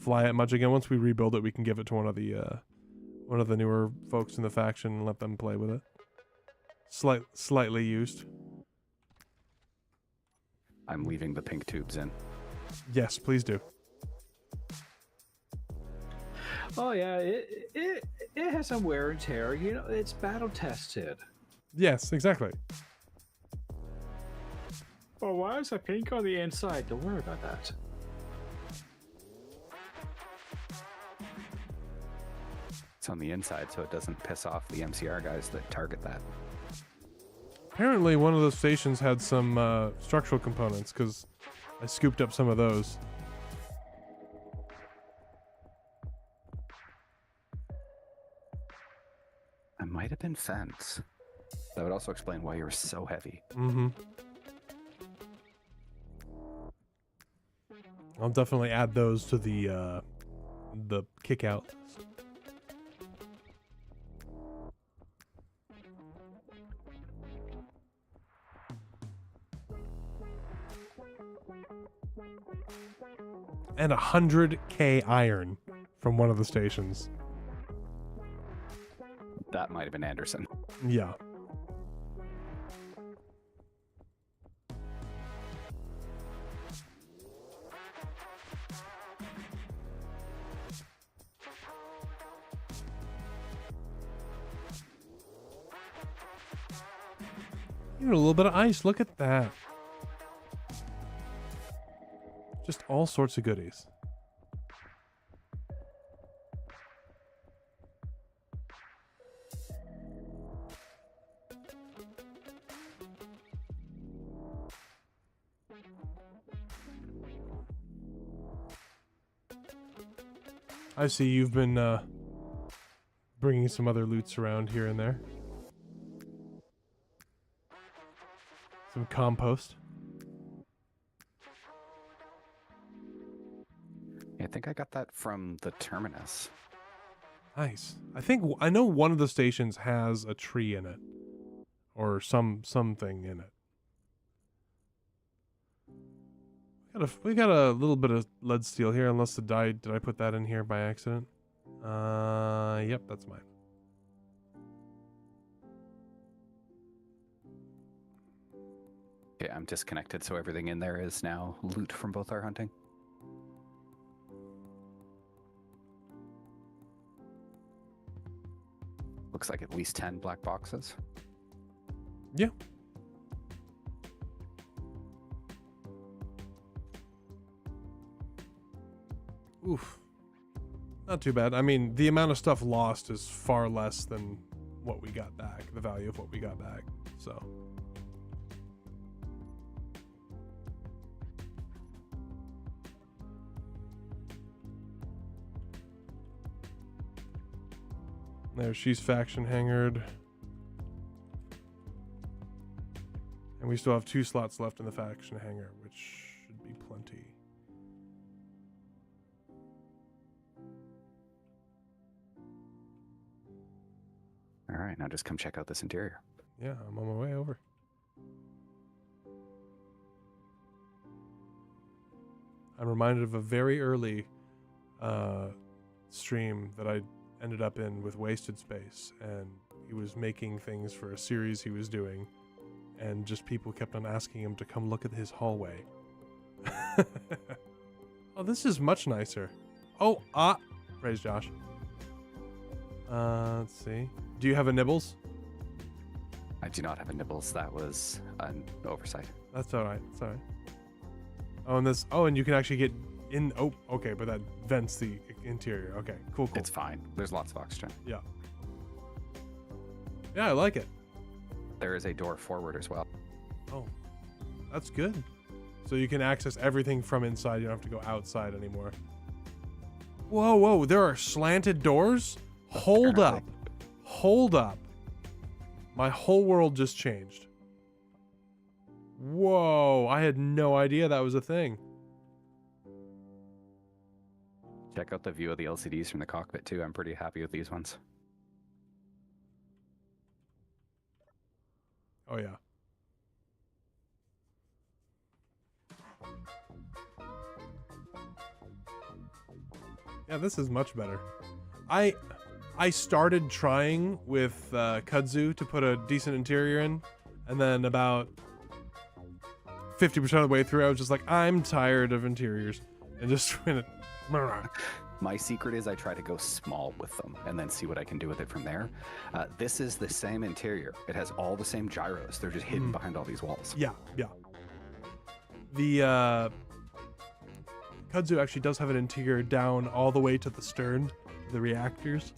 fly it much again. Once we rebuild it, we can give it to one of the newer folks in the faction and let them play with it. Slightly used. I'm leaving the pink tubes in. Yes, please do. Oh yeah, it has some wear and tear. You know, it's battle tested. Yes, exactly. Oh, why is it pink on the inside? Don't worry about that. It's on the inside, so it doesn't piss off the MCR guys that target that. Apparently, one of those stations had some structural components because I scooped up some of those. It might have been fence. That would also explain why you were so heavy. Mm-hmm. I'll definitely add those to the kick out list. And 100k iron from one of the stations. That might have been Anderson. Yeah. Even a little bit of ice. Look at that. Just all sorts of goodies. I see you've been bringing some other loots around here and there. Some compost. I think I got that from the terminus. Nice. I know one of the stations has a tree in it, or something in it. We got a little bit of lead steel here, unless did I put that in here by accident? Yep, that's mine. Okay, I'm disconnected, so everything in there is now loot from both our hunting. Looks like at least 10 black boxes. Yeah. Oof. Not too bad. I mean, the amount of stuff lost is far less than what we got back, the value of what we got back, so. There, she's faction hangered. And we still have 2 slots left in the faction hangar, which should be plenty. All right, now just come check out this interior. Yeah, I'm on my way over. I'm reminded of a very early stream that I ended up in with Wasted Space, and he was making things for a series he was doing, and just people kept on asking him to come look at his hallway. Oh, this is much nicer. Oh, praise Josh. Let's see. Do you have a nibbles? I do not have a nibbles. That was an oversight. That's all right. That's all right. Oh, and this. Oh, and you can actually get in. Oh, okay, but that vents the interior. Okay, cool. It's fine. There's lots of oxygen. Yeah. Yeah, I like it. There is a door forward as well. Oh, that's good. So you can access everything from inside. You don't have to go outside anymore. Whoa, whoa! There are slanted doors. Hold up. Hold up. My whole world just changed. Whoa, I had no idea that was a thing. Check out the view of the LCDs from the cockpit too. I'm pretty happy with these ones. Oh yeah. Yeah, this is much better. I started trying with kudzu to put a decent interior in, and then about 50% of the way through, I was just like, I'm tired of interiors, and just went. My secret is I try to go small with them and then see what I can do with it from there. This is the same interior. It has all the same gyros. They're just hidden behind all these walls. Yeah. The Kudzu actually does have an interior down all the way to the stern, the reactors.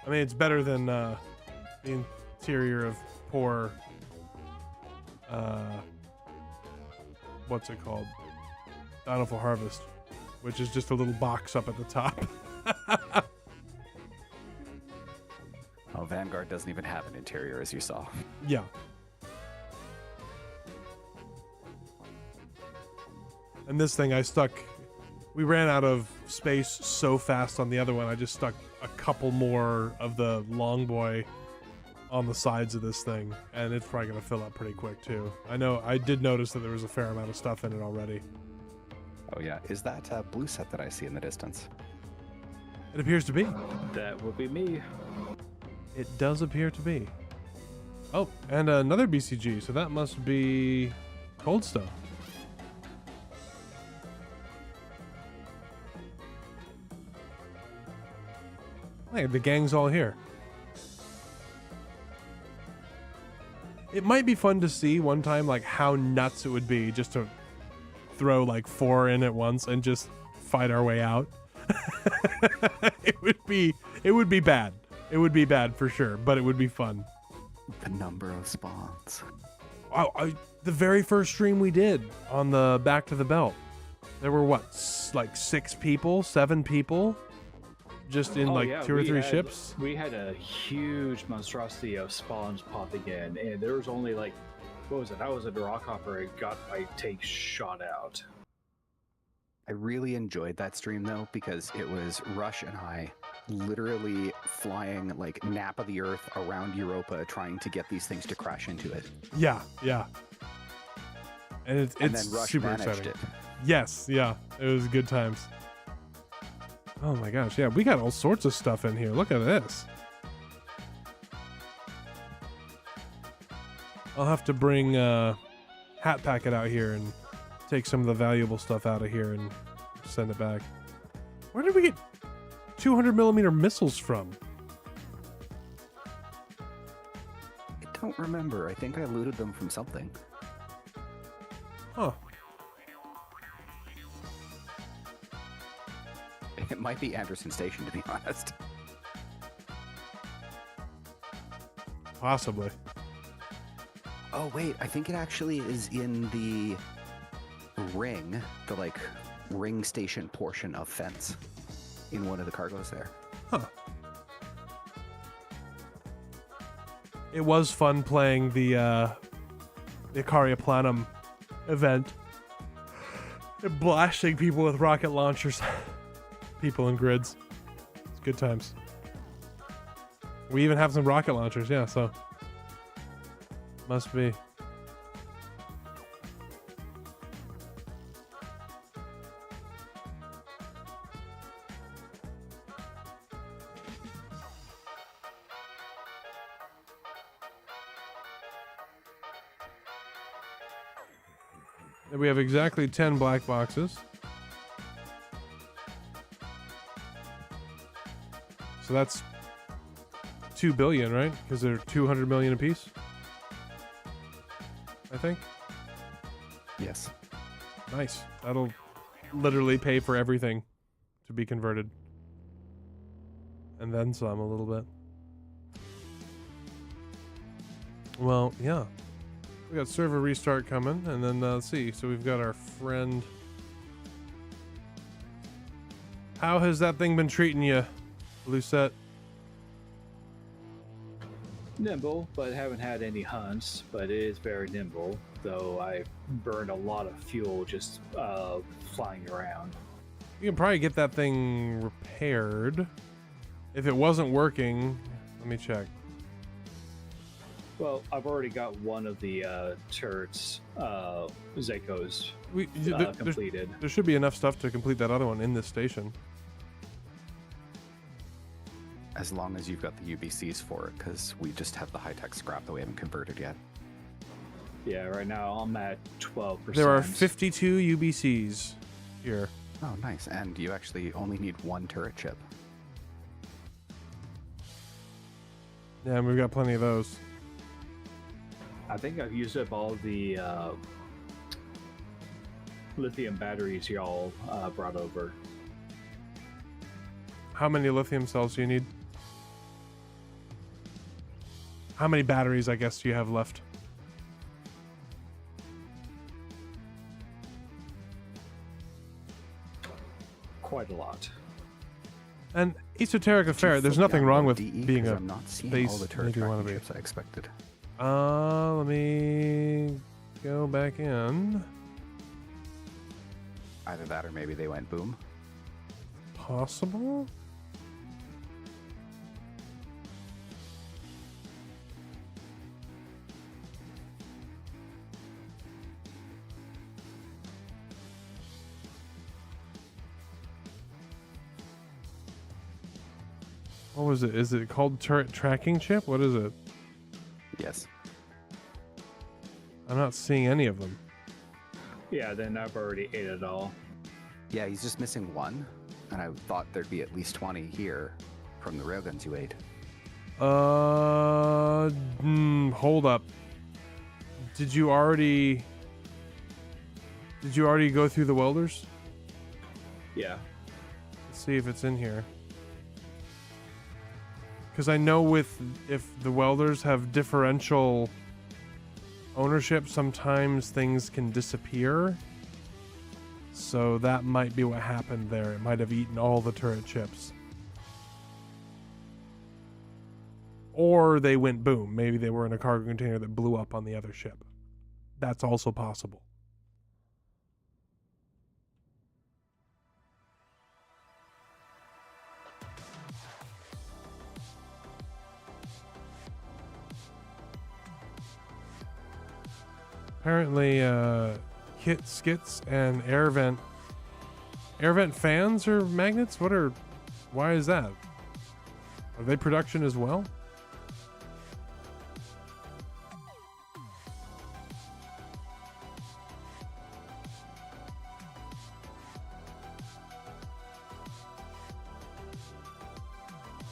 I mean, it's better than the interior of poor, what's it called? Bountiful Harvest, which is just a little box up at the top. Oh, Vanguard doesn't even have an interior, as you saw. Yeah. And this thing we ran out of space so fast on the other one, I just stuck a couple more of the long boy on the sides of this thing, and it's probably going to fill up pretty quick too. I know, I did notice that there was a fair amount of stuff in it already. Oh yeah, is that blue set that I see in the distance? It appears to be. That would be me. It does appear to be. Oh, and another BCG, so that must be Cold Stone. Hey, the gang's all here. It might be fun to see one time, like, how nuts it would be just to throw like 4 in at once and just fight our way out. It would be bad. It would be bad for sure, but it would be fun. The number of spawns. The very first stream we did on the Back to the Belt, there were like 6 people, 7 people, just in 2 or 3 ships. We had a huge monstrosity of spawns popping in, and there was only like, what was it? I was a rock hopper and got my take shot out. I really enjoyed that stream though, because it was Rush and I literally flying like nap of the earth around Europa trying to get these things to crash into it. Yeah. And it's then Rush super managed exciting. it. Yes, yeah. It was good times. Oh my gosh, yeah, we got all sorts of stuff in here. Look at this. I'll have to bring Hat Packet out here and take some of the valuable stuff out of here and send it back. Where did we get 200mm missiles from? I don't remember. I think I looted them from something. Huh. It might be Anderson Station, to be honest. Possibly. Oh, wait. I think it actually is in the ring, the like ring station portion of fence in one of the cargoes there. Huh. It was fun playing the Icaria Planum event and blasting people with rocket launchers. People in grids. It's good times. We even have some rocket launchers, yeah, so must be. And we have exactly 10 black boxes. So that's 2 billion, right? Because they're 200 million apiece. I think. Yes. Nice. That'll literally pay for everything to be converted. And then some a little bit. Well, yeah. We got server restart coming, and then let's see. So we've got our friend. How has that thing been treating you, Lucette? Nimble, but haven't had any hunts, but it is very nimble, though I burned a lot of fuel just flying around. You can probably get that thing repaired. If it wasn't working, let me check. Well, I've already got one of the turrets, Zakos, completed. There should be enough stuff to complete that other one in this station. As long as you've got the UBCs for it, because we just have the high-tech scrap that we haven't converted yet. Yeah, right now I'm at 12%. There are 52 UBCs here. Oh, nice. And you actually only need one turret chip. Yeah, and we've got plenty of those. I think I've used up all the lithium batteries y'all brought over. How many lithium cells do you need? How many batteries, I guess, do you have left? Quite a lot. And esoteric affair, there's nothing wrong with being a I'm not seeing base all the turret maybe wanna tracking be. chips I expected. Let me go back in. Either that or maybe they went boom. Possible? What was it? Is it called turret tracking chip? What is it? Yes. I'm not seeing any of them. Yeah, then I've already ate it all. Yeah, he's just missing one, and I thought there'd be at least 20 here from the railguns you ate. Hold up. Did you already go through the welders? Yeah. Let's see if it's in here. Because I know if the welders have differential ownership, sometimes things can disappear. So that might be what happened there. It might have eaten all the turret chips. Or they went boom. Maybe they were in a cargo container that blew up on the other ship. That's also possible. Apparently, kit skits and air vent fans are magnets? Why is that? Are they production as well?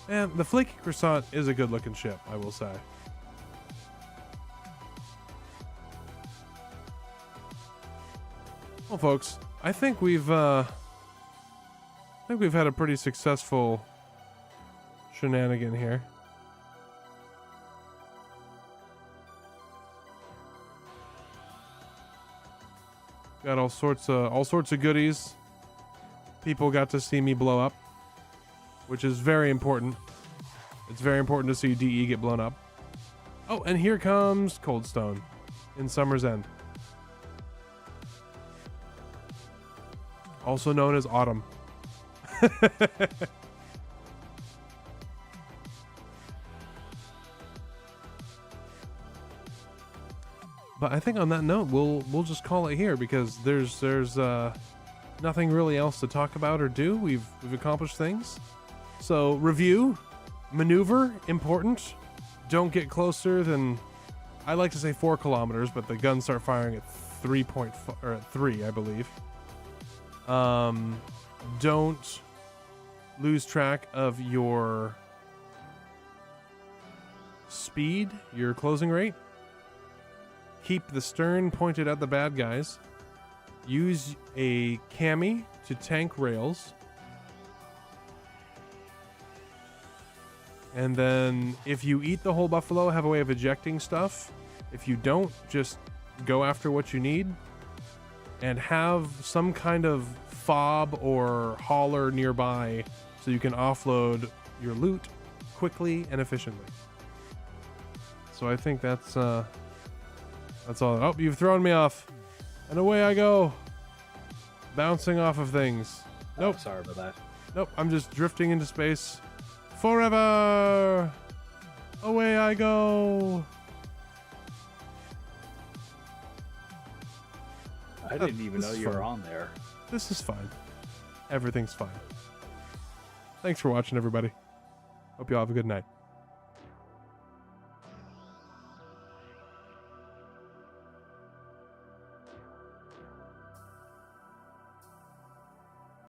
And the flaky croissant is a good looking ship, I will say. Well, folks, I think we've had a pretty successful shenanigan here. Got all sorts of goodies. People got to see me blow up, which is very important. It's very important to see DE get blown up. Oh, and here comes Coldstone in Summer's End. Also known as Autumn. But I think on that note, we'll just call it here because there's nothing really else to talk about or do. We've accomplished things. So review, maneuver, important. Don't get closer than, I like to say 4 kilometers, but the guns start firing at 3, I believe. Don't lose track of your speed, your closing rate. Keep the stern pointed at the bad guys. Use a cami to tank rails. And then if you eat the whole buffalo, have a way of ejecting stuff. If you don't, just go after what you need. And have some kind of fob or hauler nearby so you can offload your loot quickly and efficiently. So I think that's all. Oh, you've thrown me off. And away I go. Bouncing off of things. Nope. Oh, sorry about that. Nope, I'm just drifting into space. Forever! Away I go! I didn't even this know is you were fun. on there. This is fine. Everything's fine. Thanks for watching, everybody. Hope you all have a good night.